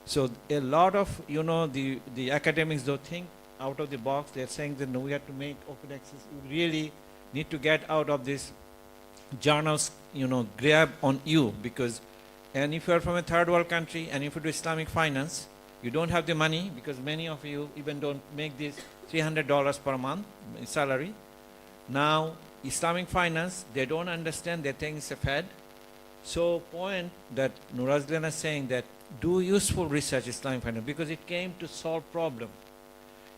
So a lot of, the academics don't think out of the box. They're saying that no, we have to make open access. We really need to get out of this journals, grab on you, because, and if you're from a third world country and if you do Islamic finance, you don't have the money, because many of you even don't make this $300 per month salary. Now, Islamic finance, they don't understand, they think it's a fad. So point that Nurazlan is saying that do useful research Islamic finance, because it came to solve problem.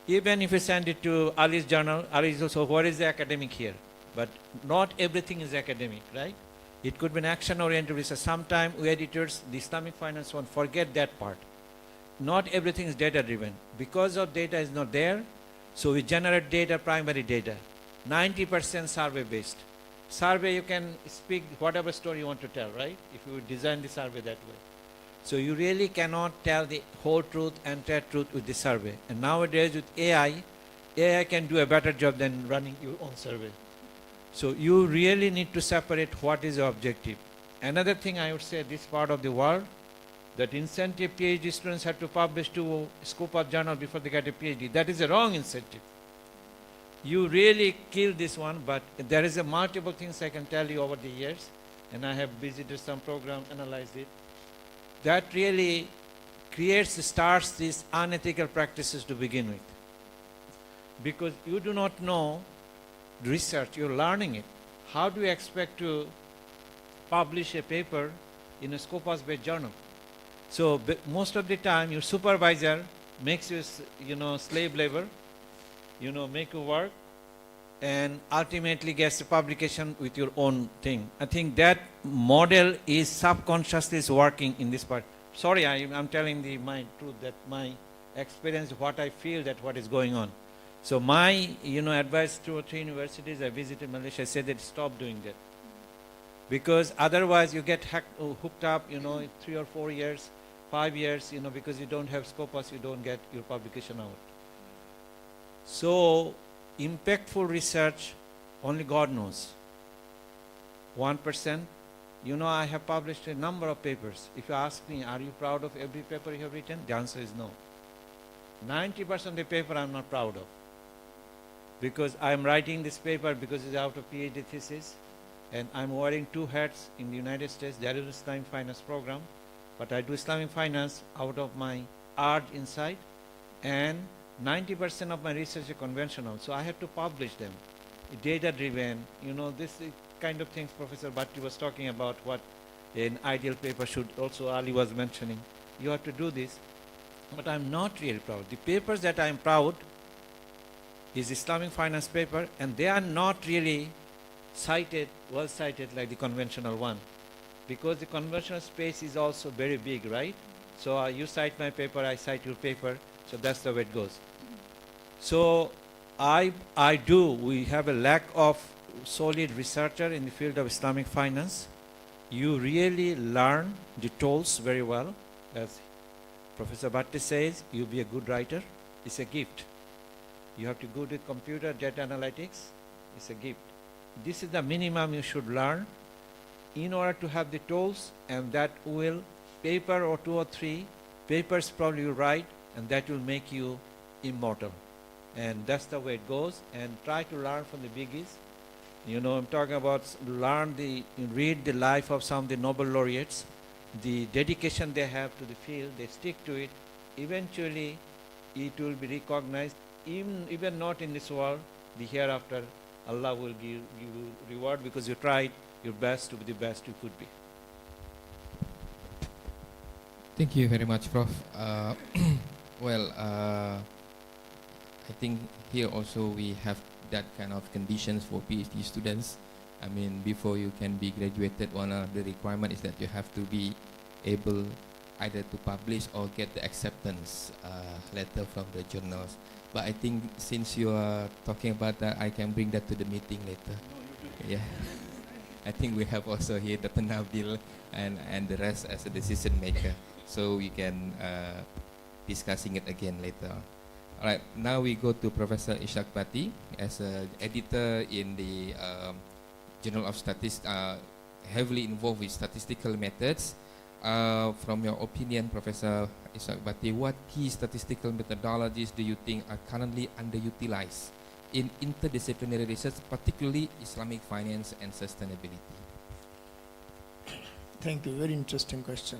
Even if you send it to Ali's journal, Ali is also, what is the academic here? But not everything is academic, right? It could be an action-oriented research. Sometimes we editors, the Islamic finance one, forget that part. Not everything is data-driven. Because of data is not there, so we generate data, primary data. 90% survey-based. Survey, you can speak whatever story you want to tell, right? If you design the survey that way. So you really cannot tell the whole truth, entire truth with the survey. And nowadays with AI can do a better job than running your own survey. So you really need to separate what is your objective. Another thing I would say, this part of the world, that incentive PhD students have to publish to scoop up journal before they get a PhD. That is a wrong incentive. You really kill this one, but there is a multiple things I can tell you over the years, and I have visited some program, analyzed it. That really starts these unethical practices to begin with. Because you do not know research, you're learning it. How do you expect to publish a paper in a Scopus-based journal? So most of the time, your supervisor makes you, slave labor, make you work, and ultimately gets the publication with your own thing. I think that model is subconsciously working in this part. Sorry, I'm telling my truth, that my experience, what I feel, that what is going on. So my, advice to 2 or 3 universities, I visited Malaysia, I said that stop doing that. Because otherwise you get hooked up, 3 or 4 years, 5 years, because you don't have Scopus, you don't get your publication out. So impactful research, only God knows. 1%, I have published a number of papers. If you ask me, are you proud of every paper you have written? The answer is no. 90% of the paper I'm not proud of. Because I'm writing this paper because it's out of PhD thesis, and I'm wearing 2 hats in the United States. There is Islamic finance program, but I do Islamic finance out of my art inside, and 90% of my research is conventional, so I have to publish them. Data-driven, this kind of things Professor Bhatti was talking about, what an ideal paper should, also Ali was mentioning. You have to do this, but I'm not really proud. The papers that I'm proud is Islamic finance paper, and they are not really cited, well cited like the conventional one. Because the conventional space is also very big, right? So you cite my paper, I cite your paper, so that's the way it goes. So we have a lack of solid researcher in the field of Islamic finance. You really learn the tools very well. As Professor Bhatti says, you'll be a good writer. It's a gift. You have to go to computer data analytics. It's a gift. This is the minimum you should learn in order to have the tools, and that will, paper or 2 or 3 papers probably you write, and that will make you immortal. And that's the way it goes. And try to learn from the biggies. You know, I'm talking about read the life of some of the Nobel laureates, the dedication they have to the field, they stick to it. Eventually, it will be recognized, even not in this world, the hereafter, Allah will give you reward because you tried your best to be the best you could be. Thank you very much, Prof. Well, I think here also we have that kind of conditions for PhD students. I mean, before you can be graduated, one of the requirement is that you have to be able either to publish or get the acceptance letter from the journals. But I think since you are talking about that, I can bring that to the meeting later. Yeah. I think we have also here Dr. Nabil and the rest as a decision maker. So we can discussing it again later on. All right, now we go to Professor Ishaq Bhatti as an editor in the Journal of Statistics, heavily involved with statistical methods. From your opinion, Professor Ishaq Bhatti, what key statistical methodologies do you think are currently underutilized in interdisciplinary research, particularly Islamic finance and sustainability? Thank you. Very interesting question.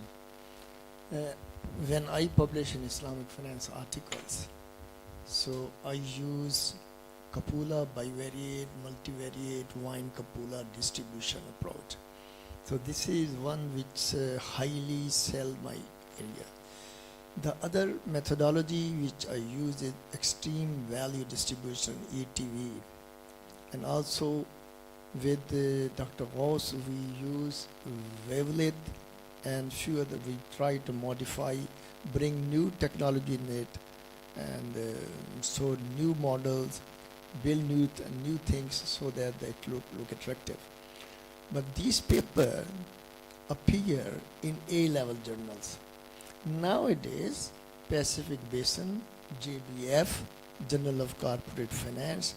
When I publish in Islamic finance articles, so I use Kapula, bivariate, multivariate, wine Kapula distribution approach. So this is one which highly sell my area. The other methodology which I use is extreme value distribution, ETV. And also with Dr. Gauss, we use wavelet and few other, we try to modify, bring new technology in it, and so new models, build new things so that they look attractive. But these papers appear in A-level journals. Nowadays, Pacific Basin, JBF, Journal of Corporate Finance,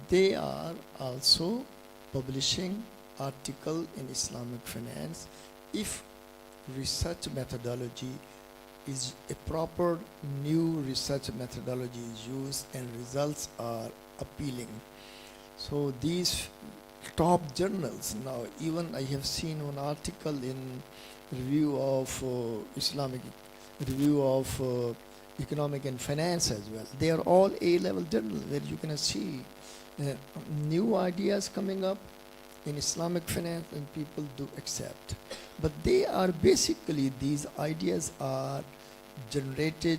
they are also publishing article in Islamic finance if research methodology is a proper new research methodology is used and results are appealing. So these top journals now, even I have seen one article in review of economic and finance as well. They are all A-level journals where you can see new ideas coming up in Islamic finance and people do accept. But they are basically, these ideas are generated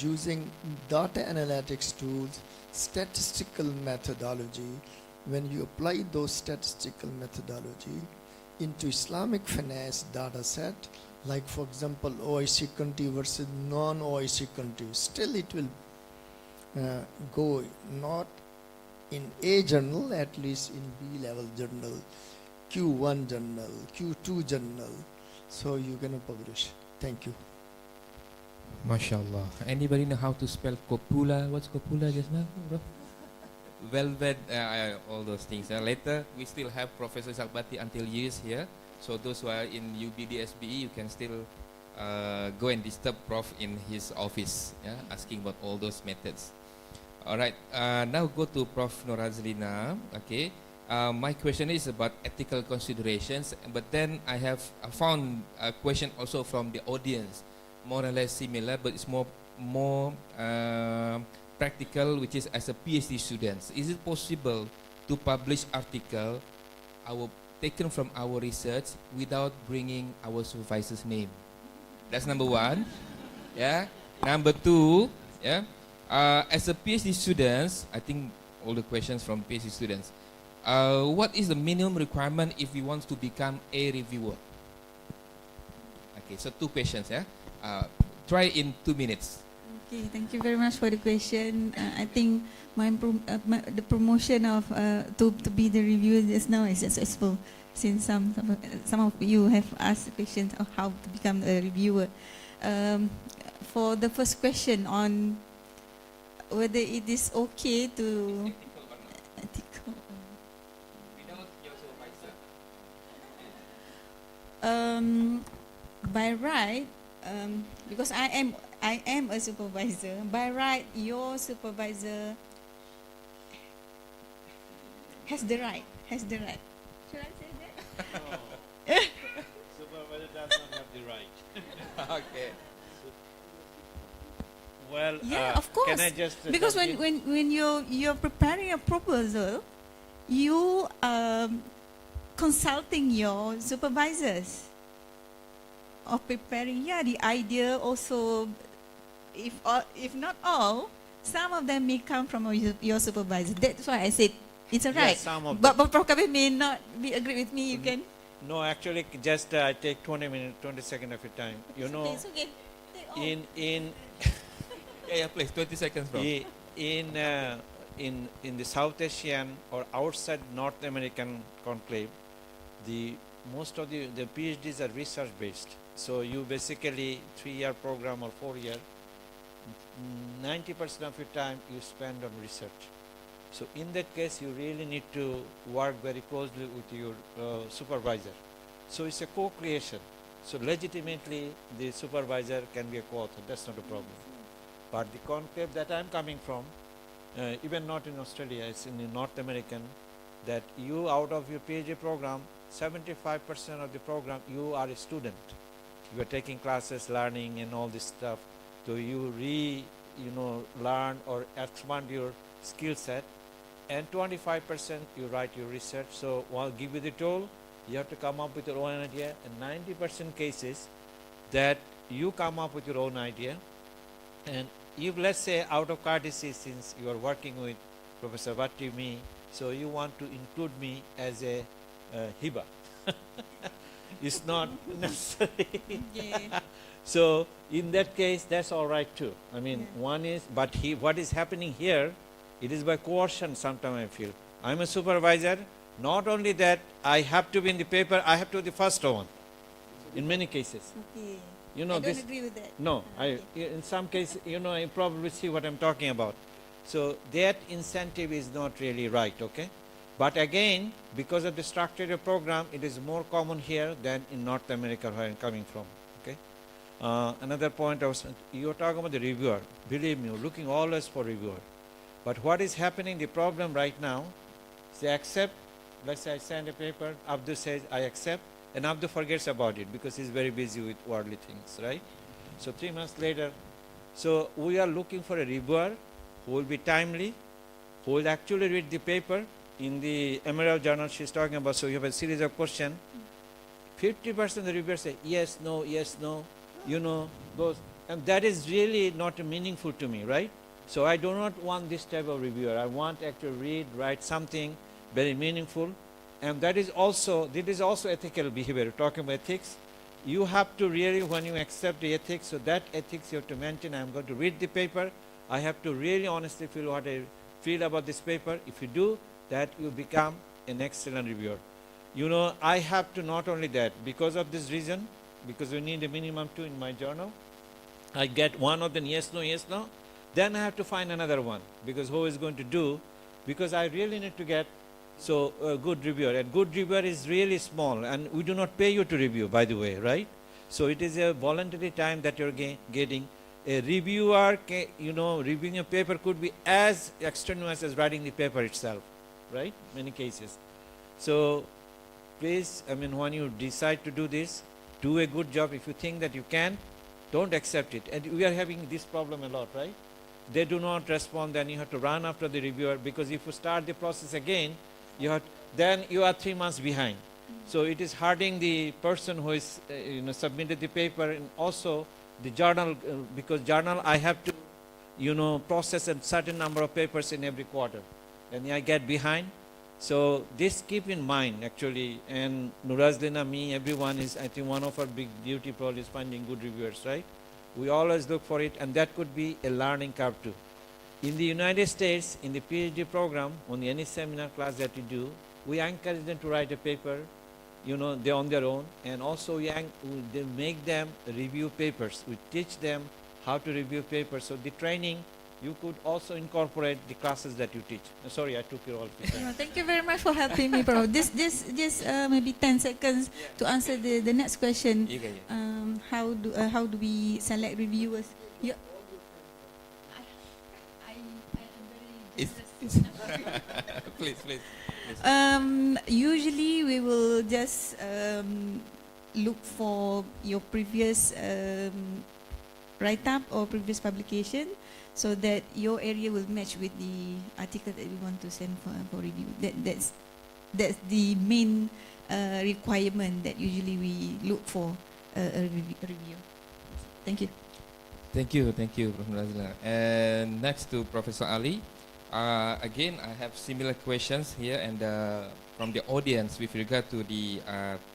using data analytics tools, statistical methodology. When you apply those statistical methodology into Islamic finance data set, like for example OIC country versus non-OIC country, still it will go not in A journal, at least in B-level journal, Q1 journal, Q2 journal. So you're going to publish. Thank you. MashaAllah. Anybody know how to spell copula? What's copula just now, bro? Velvet, all those things. Later, we still have Professor Ishaq Bhatti until years here. So those who are in UBDSBE, you can still go and disturb Prof in his office, asking about all those methods. All right, now go to Prof. Norazlina. Okay, my question is about ethical considerations, but then I found a question also from the audience, more or less similar, but it's more practical, which is as a PhD students. Is it possible to publish article taken from our research without bringing our supervisor's name? That's number one. Yeah. Number two. Yeah. As a PhD students, I think all the questions from PhD students. What is the minimum requirement if we want to become a reviewer? Okay, so two questions. Yeah. Try in 2 minutes. Okay, thank you very much for the question. I think the promotion of to be the reviewer just now is successful, since some of you have asked questions of how to become a reviewer. For the first question on whether it is okay to ethical. Without your supervisor. By right, because I am a supervisor. By right, your supervisor has the right. Should I say that? Supervisor does not have the right. Okay. Well, Yeah, of course. can I just Because jump in? when you're preparing a proposal, you consulting your supervisors of preparing. Yeah, the idea also, if not all, some of them may come from your supervisor. That's why I said it's a right. Yes, some of But them. Prof. Kabir may not be agree with me. You can. No, actually, just take 20 seconds of your time. You know, It's okay. Take all. in Yeah, please, 20 seconds, bro. in the South Asian or outside North American conclave, the most of the PhDs are research based. So you basically 3-year program or 4-year, 90% of your time you spend on research. So in that case, you really need to work very closely with your supervisor. So it's a co-creation. So legitimately, the supervisor can be a co-author. That's not a problem. But the conclave that I'm coming from, even not in Australia, it's in the North American, that you out of your PhD program, 75% of the program, you are a student. You are taking classes, learning and all this stuff. So you learn or expand your skill set. And 25% you write your research. So I'll give you the tool. You have to come up with your own idea. And 90% cases that you come up with your own idea. And if, let's say, out of courtesy, since you are working with Professor Bhatti, me, so you want to include me as a hiba. It's not necessary. Yeah. So in that case, that's all right too. I mean, Yeah. one is, but what is happening here, it is by coercion sometimes I feel. I'm a supervisor. Not only that, I have to be in the paper, I have to be the first one in many cases. Okay. You know, I don't this, agree with that. no, Okay. in some cases, you probably see what I'm talking about. So that incentive is not really right, okay? But again, because of the structured program, it is more common here than in North America where I'm coming from, okay? Another point, you're talking about the reviewer. Believe me, looking always for reviewer. But what is happening, the problem right now, is they accept, let's say I send a paper, Abdul says, I accept, and Abdul forgets about it because he's very busy with worldly things, right? So 3 months later, so we are looking for a reviewer who will be timely, who will actually read the paper. In the Emerald Journal, she's talking about, so you have a series of questions. 50% of the reviewers say yes, no, those, and that is really not meaningful to me, right? So I do not want this type of reviewer. I want actually read, write something very meaningful, and that is also ethical behavior. Talking about ethics, you have to really, when you accept the ethics, so that ethics you have to maintain. I'm going to read the paper. I have to really honestly feel what I feel about this paper. If you do that, you become an excellent reviewer. I have to not only that, because of this reason, because we need a minimum 2 in my journal, I get one of them yes, no, then I have to find another one, because who is going to do, because I really need to get a good reviewer. And good reviewer is really small, and we do not pay you to review, by the way, right? So it is a voluntary time that you're getting. A reviewer, reviewing a paper could be as extenuous as writing the paper itself, right? Many cases. So please, when you decide to do this, do a good job. If you think that you can, don't accept it. And we are having this problem a lot, right? They do not respond, then you have to run after the reviewer, because if you start the process again, then you are 3 months behind. So it is hurting the person who is submitted the paper, and also the journal, because journal I have to process a certain number of papers in every quarter, and I get behind. So this keep in mind actually, and Nurazlina, me, everyone is, I think one of our big duty probably is finding good reviewers, right? We always look for it, and that could be a learning curve too. In the United States, in the PhD program, on any seminar class that we do, we encourage them to write a paper, they're on their own, and also we make them review papers. We teach them how to review papers. So the training, you could also incorporate the classes that you teach. Sorry, I took your all. Thank you very much for helping me, Prof. This maybe 10 seconds to answer the next question. How do we select reviewers? Yeah. I am very generous. Please. Usually we will just look for your previous write-up or previous publication, so that your area will match with the article that we want to send for review. That's the main requirement that usually we look for a review. Thank you. Thank you, Prof. Razila. And next to Professor Ali. Again, I have similar questions here, and from the audience with regard to the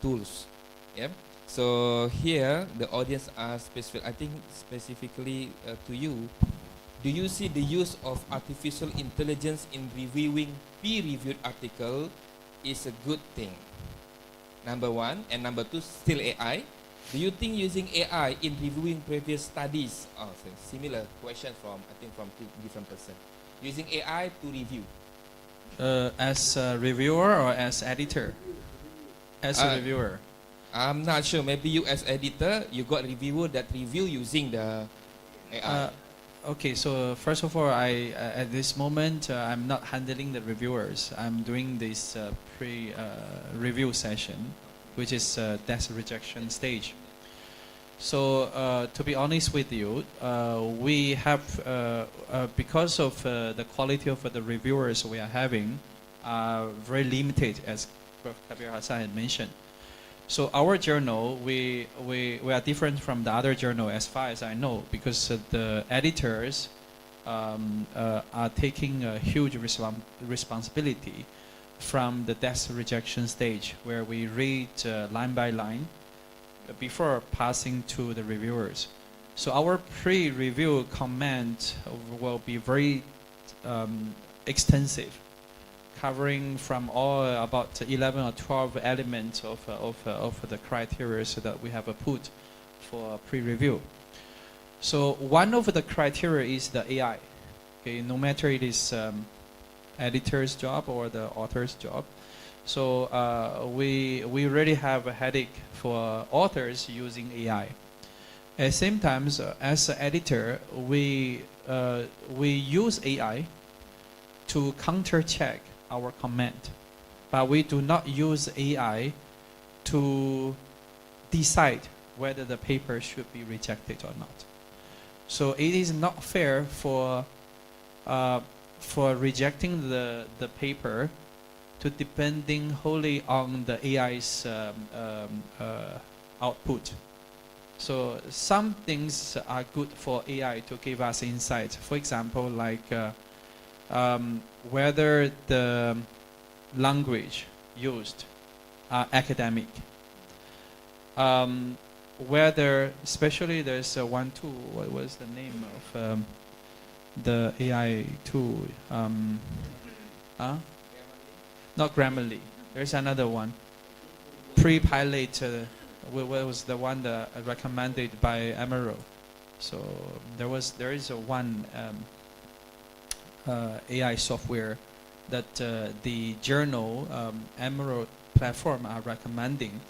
tools. Yeah. So here, the audience are specifically to you. Do you see the use of artificial intelligence in reviewing peer-reviewed article is a good thing? Number one, and number two, still AI. Do you think using AI in reviewing previous studies? Oh, so similar question from two different person. Using AI to review. As a reviewer or as editor? As a reviewer. I'm not sure. Maybe you as editor, you got reviewer that review using the AI. Okay, so first of all, at this moment, I'm not handling the reviewers. I'm doing this pre-review session, which is desk rejection stage. So to be honest with you, we have, because of the quality of the reviewers we are having, very limited, as Prof. Kabir Hassan had mentioned. So our journal, we are different from the other journal as far as I know, because the editors are taking a huge responsibility from the desk rejection stage, where we read line by line before passing to the reviewers. So our pre-review comment will be very extensive, covering from all about 11 or 12 elements of the criteria that we have put for pre-review. So one of the criteria is the AI. Okay, no matter it is editor's job or the author's job. So we really have a headache for authors using AI. At the same time, as an editor, we use AI to counter-check our comment, but we do not use AI to decide whether the paper should be rejected or not. So it is not fair for rejecting the paper to depending wholly on the AI's output. So some things are good for AI to give us insight. For example, like whether the language used are academic. Whether, especially there's one tool, what was the name of the AI tool? Not Grammarly. There's another one. Pre-pilot, what was the one that recommended by Emerald? So there is one AI software that the journal Emerald platform are recommending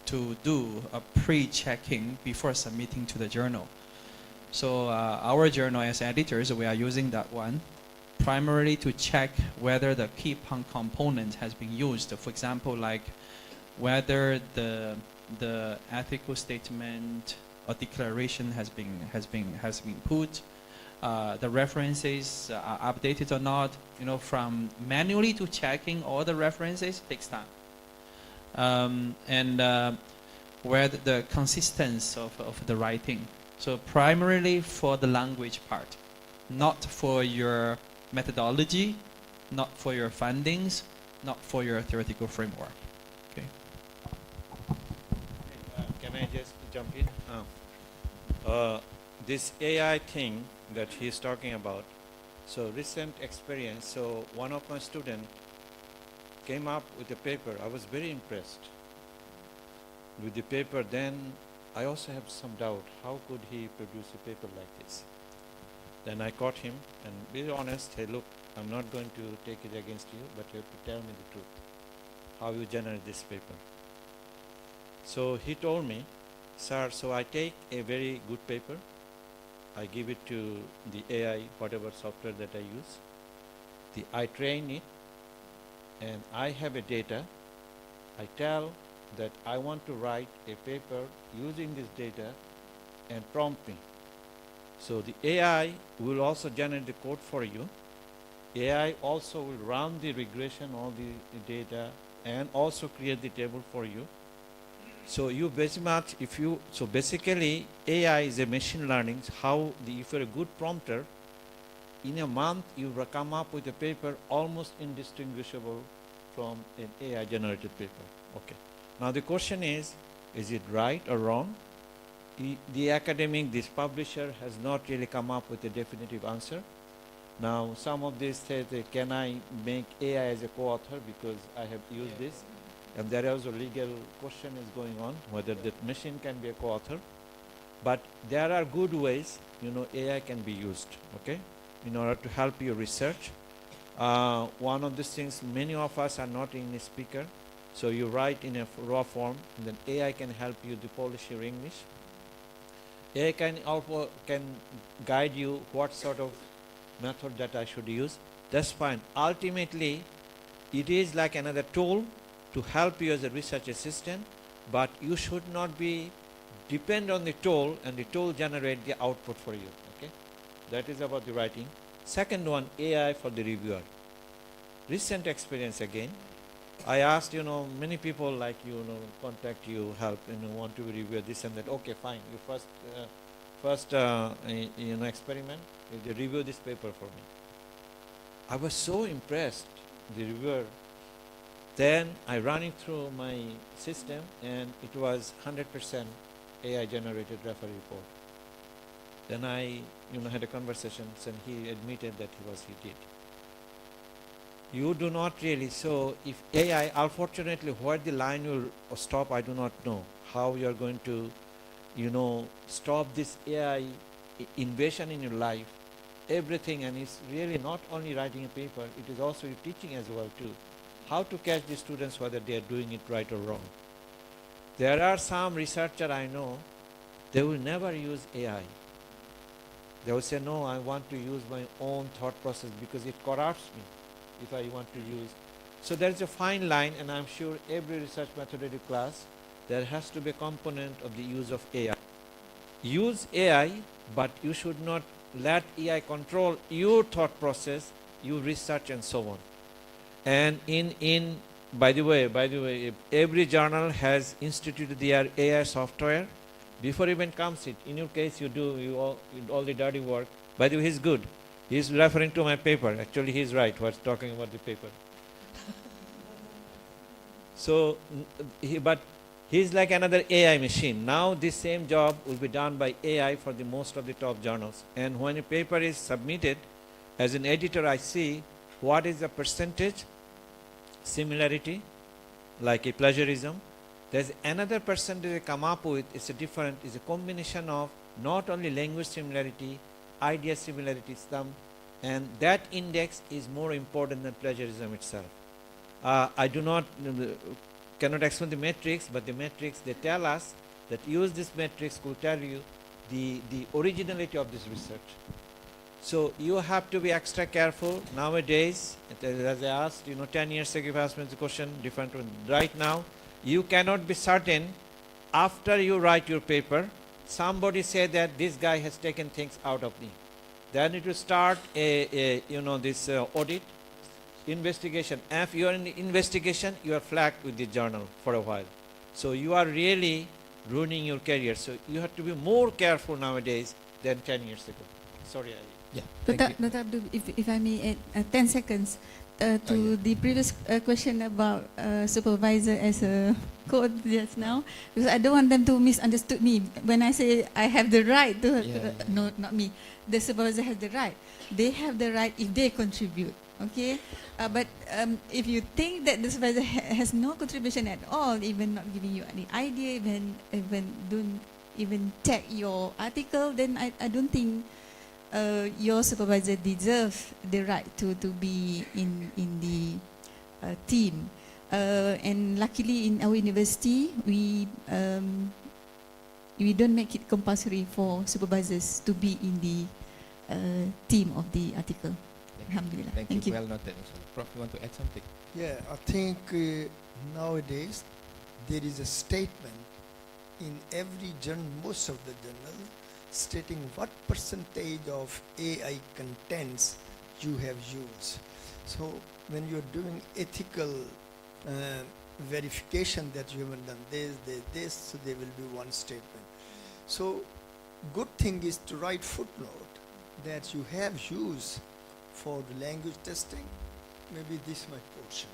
to do a pre-checking before submitting to the journal. So our journal as editors, we are using that one primarily to check whether the key component has been used. For example, like whether the ethical statement or declaration has been put, the references are updated or not. You know, from manually to checking all the references takes time. And where the consistency of the writing. So primarily for the language part, not for your methodology, not for your findings, not for your theoretical framework. Okay. Can I just jump in? this AI thing that he is talking about, so recent experience, so one of my students came up with a paper. I was very impressed with the paper. Then I also have some doubt, how could he produce a paper like this? Then I caught him and be honest, hey look, I'm not going to take it against you, but you have to tell me the truth, how you generate this paper. So he told me, sir, so I take a very good paper, I give it to the AI, whatever software that I use, I train it, and I have a data. I tell that I want to write a paper using this data and prompt me. So the AI will also generate the code for you. AI also will run the regression of the data and also create the table for you. So you basically AI is a machine learning. If you're a good prompter, in a month you will come up with a paper almost indistinguishable from an AI generated paper. Okay. Now the question is it right or wrong? The academic, this publisher has not really come up with a definitive answer. Now some of this say that can I make AI as a co-author because I have used this? And there is a legal question is going on whether that machine can be a co-author. But there are good ways, AI can be used, okay, in order to help you research. One of these things, many of us are not English speaker, so you write in a raw form, and then AI can help you to polish your English. AI can guide you what sort of method that I should use. That's fine. Ultimately, it is like another tool to help you as a research assistant, but you should not be depend on the tool and the tool generate the output for you. Okay, that is about the writing. Second one, AI for the reviewer. Recent experience again. I asked, many people like contact you, help, want to review this and that. Okay, fine. You first experiment. You review this paper for me. I was so impressed, the reviewer. Then I ran it through my system, and it was 100% AI generated referee report. Then I had a conversation, and he admitted that he did. You do not really, so if AI, unfortunately, where the line will stop, I do not know. How you are going to, stop this AI invasion in your life, everything, and it's really not only writing a paper, it is also teaching as well too. How to catch the students whether they are doing it right or wrong. There are some researchers I know, they will never use AI. They will say, no, I want to use my own thought process because it corrupts me if I want to use. So there is a fine line, and I'm sure every research methodology class, there has to be a component of the use of AI. Use AI, but you should not let AI control your thought process, your research, and so on. And by the way, every journal has instituted their AI software. Before even comes it, in your case you do all the dirty work. By the way, he's good. He's referring to my paper. Actually, he's right. What's talking about the paper. So, but he's like another AI machine. Now this same job will be done by AI for the most of the top journals. And when a paper is submitted, as an editor, I see what is the percentage similarity, like a plagiarism. There's another percentage they come up with. It's a combination of not only language similarity, idea similarity, and that index is more important than plagiarism itself. I cannot explain the metrics, but the metrics, they tell us that use this metrics could tell you the originality of this research. So you have to be extra careful nowadays. As I asked, 10 years ago, if you asked me the question, different. Right now, you cannot be certain after you write your paper, somebody said that this guy has taken things out of me. Then it will start this audit, investigation. If you are in the investigation, you are flagged with the journal for a while. So you are really ruining your career. So you have to be more careful nowadays than 10 years ago. Sorry. Yeah. Dr. Abdul, if I may add 10 seconds. to the previous question about supervisor as a code just now, because I don't want them to misunderstood me when I say I have the right to. No, not me. The supervisor has the right. They have the right if they contribute. Okay, but if you think that the supervisor has no contribution at all, even not giving you any idea, even don't even check your article, then I don't think your supervisor deserves the right to be in the team. And luckily in our university, we don't make it compulsory for supervisors to be in the team of the article. Alhamdulillah. Thank you. Well noted. Prof, you want to add something? Yeah, I think nowadays there is a statement in every journal, most of the journals, stating what percentage of AI contents you have used. So when you're doing ethical verification that you haven't done this, so there will be one statement. So good thing is to write footnote that you have used for the language testing, maybe this much portion.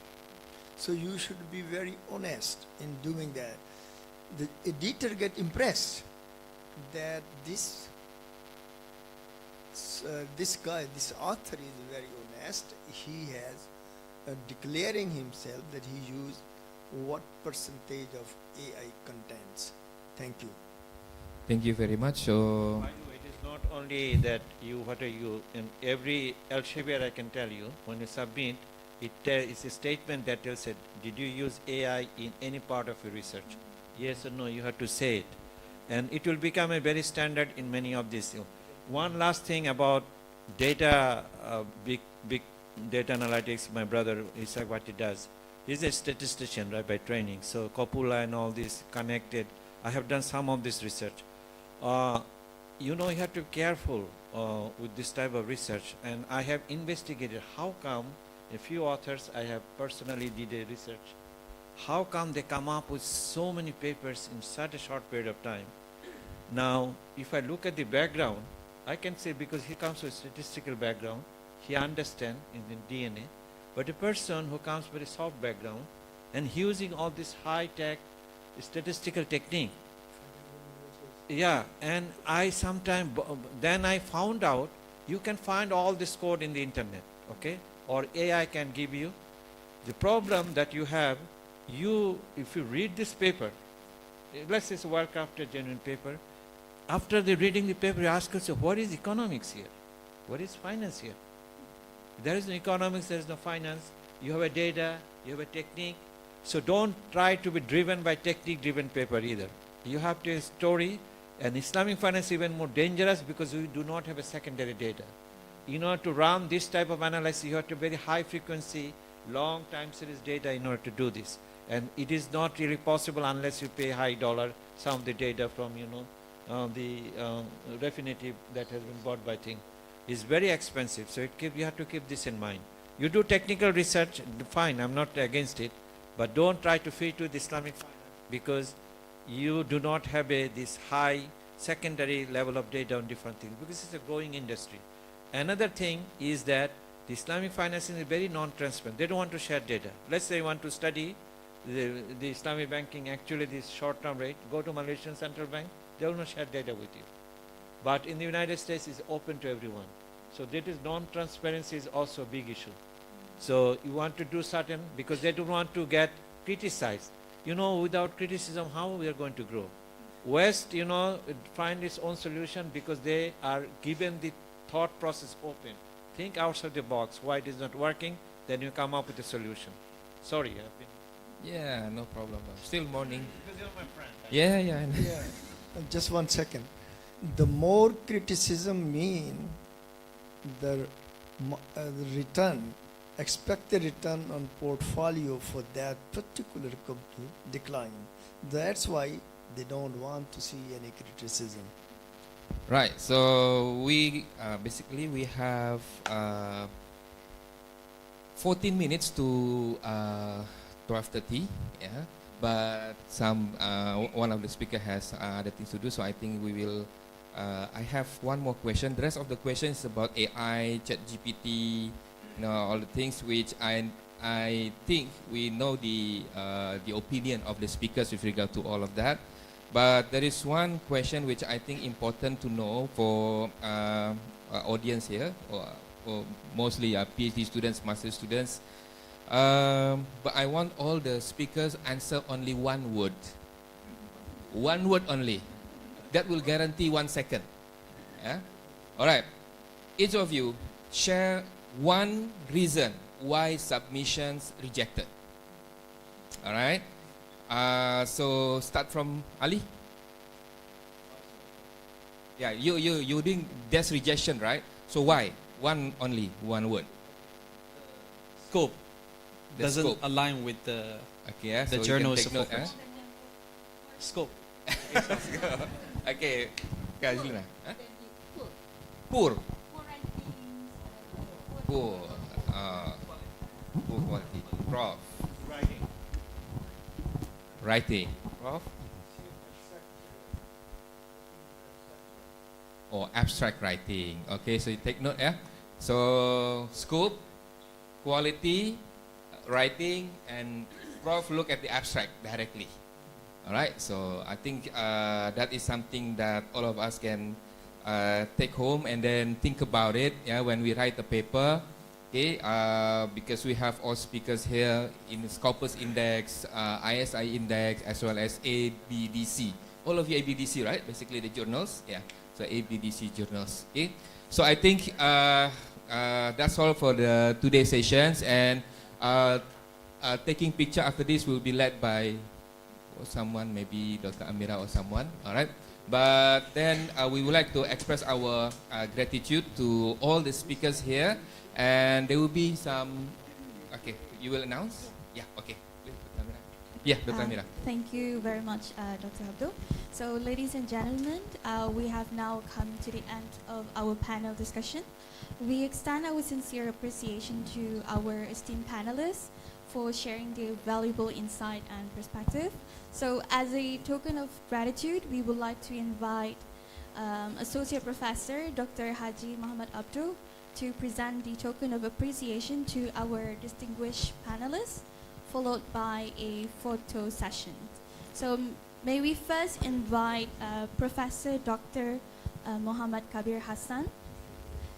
So you should be very honest in doing that. The editor get impressed that this guy, this author is very honest. He has declaring himself that he used what percentage of AI contents. Thank you. Thank you very much. So, By the way, it is not only that what are you, in every Elsevier I can tell you, when you submit, it's a statement that tells it, did you use AI in any part of your research? Yes or no, you have to say it. And it will become a very standard in many of these. One last thing about data, big data analytics, my brother Isaac, what he does. He's a statistician, right, by training. So Coppola and all this connected. I have done some of this research. You know, you have to be careful with this type of research. And I have investigated how come a few authors I have personally did a research. How come they come up with so many papers in such a short period of time? Now, if I look at the background, I can say because he comes with statistical background, he understands in the DNA. But a person who comes with a soft background and using all this high-tech statistical technique, yeah, and I sometimes, then I found out you can find all this code in the internet, okay? Or AI can give you. The problem that you have, if you read this paper, let's say it's a well-crafted, genuine paper, after reading the paper, you ask yourself, what is economics here? What is finance here? There is no economics, there is no finance. You have a data, you have a technique. So don't try to be driven by technique-driven paper either. You have to have a story, and Islamic finance is even more dangerous because we do not have a secondary data. In order to run this type of analysis, you have to very high frequency, long time series data in order to do this. And it is not really possible unless you pay high dollar, some of the data from, the Refinitiv that has been bought by Think. Is very expensive, so you have to keep this in mind. You do technical research, fine, I'm not against it, but don't try to fit with Islamic finance because you do not have this high secondary level of data on different things because it's a growing industry. Another thing is that the Islamic finance is very non-transparent. They don't want to share data. Let's say you want to study the Islamic banking, actually this short-term rate, go to Malaysian Central Bank, they will not share data with you. But in the United States, it's open to everyone. So that is non-transparency is also a big issue. So you want to do certain, because they don't want to get criticized. Without criticism, how we are going to grow? West, find its own solution because they are given the thought process open. Think outside the box, why it is not working, then you come up with a solution. Sorry, I've been... Yeah, no problem. Still morning. Because you're my friend. Yeah. Yeah, just 1 second. The more criticism mean the return, expected return on portfolio for that particular company decline. That's why they don't want to see any criticism. Right. So we basically we have 14 minutes to 12:30. Yeah. But one of the speaker has other things to do, so I think we will. I have one more question. The rest of the questions is about AI, ChatGPT, all the things which I think we know the opinion of the speakers with regard to all of that. But there is one question which I think important to know for audience here, or mostly PhD students, master students. But I want all the speakers answer only one word. One word only. That will guarantee 1 second. Yeah? All right. Each of you share one reason why submissions rejected. All right. So start from Ali. Yeah, you doing desk rejection, right? So why? One only, one word. Scope The doesn't scope. align with the Okay, the so journal's you can take note, focus. Scope. Okay, guys, huh? Poor. Poor. Poor quality. Prof. Writing. Prof. Or abstract writing. Okay, so you take note, yeah. So scope, quality, writing, and Prof look at the abstract directly. All right, so I think that is something that all of us can take home and then think about it. Yeah, when we write the paper. Okay, because we have all speakers here in the Scopus Index, ISI Index, as well as ABDC. All of you ABDC, right? Basically the journals. Yeah, so ABDC journals. Okay, so I think that's all for the today's sessions, and taking picture after this will be led by someone, maybe Dr. Amira or someone. All right. But then we would like to express our gratitude to all the speakers here, and there will be some. Okay, you will announce. Yeah. Okay. Dr. Amira. Yeah, Dr. Amira. Thank you very much, Dr. Abdul. So, ladies and gentlemen, we have now come to the end of our panel discussion. We extend our sincere appreciation to our esteemed panelists for sharing their valuable insight and perspective. So, as a token of gratitude, we would like to invite Associate Professor Dr. Haji Muhammad Abdul to present the token of appreciation to our distinguished panelists, followed by a photo session. So may we first invite Professor Dr. Muhammad Kabir Hassan,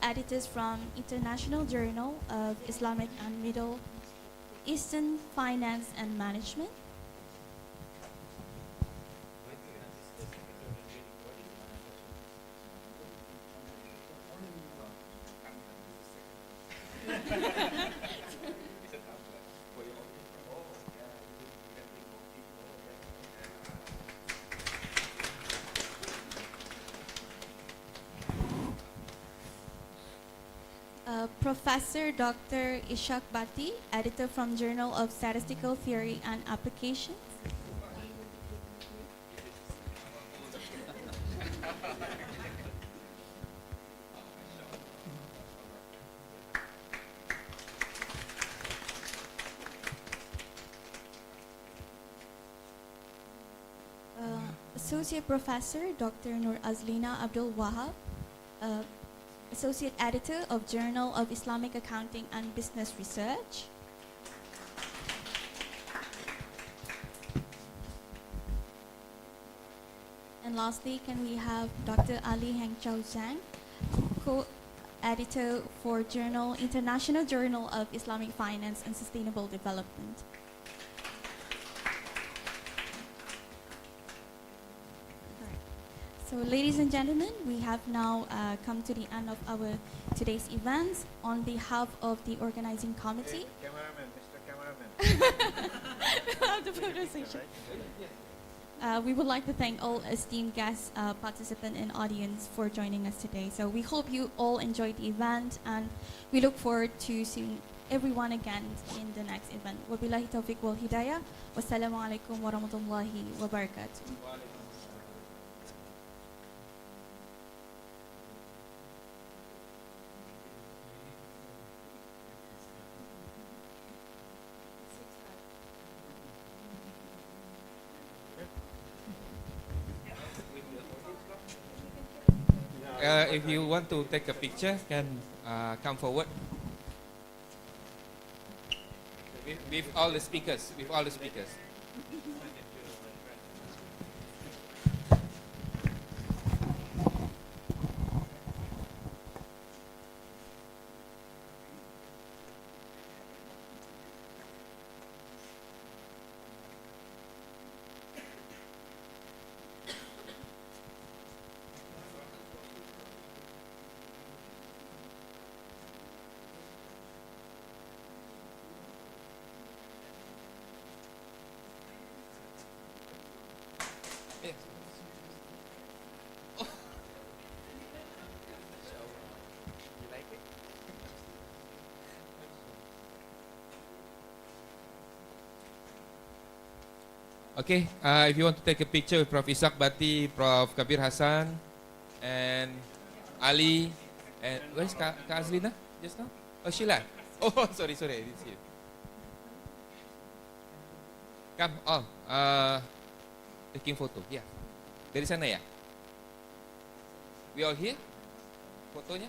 editors from International Journal of Islamic and Middle Eastern Finance and Management. Professor Dr. Ishak Bhatti, editor from Journal of Statistical Theory and Applications. Associate Professor Dr. Nur Azlina Abdul Wahab, Associate Editor of Journal of Islamic Accounting and Business Research. And lastly, can we have Dr. Ali Heng Chow Zhang, co-editor for International Journal of Islamic Finance and Sustainable Development. So, ladies and gentlemen, we have now come to the end of our today's events. On behalf of the organizing committee, Cameraman, Mr. Cameraman. the photo session. We would like to thank all esteemed guests, participants, and audience for joining us today. So we hope you all enjoyed the event, and we look forward to seeing everyone again in the next event. Wabillahi taufiq wal hidayah. Wassalamu alaikum warahmatullahi wabarakatuh. If you want to take a picture, can come forward. With all the speakers, with all the speakers. Okay, if you want to take a picture with Prof. Ishak Bati, Prof. Kabir Hassan, and Ali, and where's Ka Azlina just now? Oh, Sheila. Oh, sorry, I didn't see you. Come, all, taking photo. Yeah, dari sana ya. We all here? Fotonya?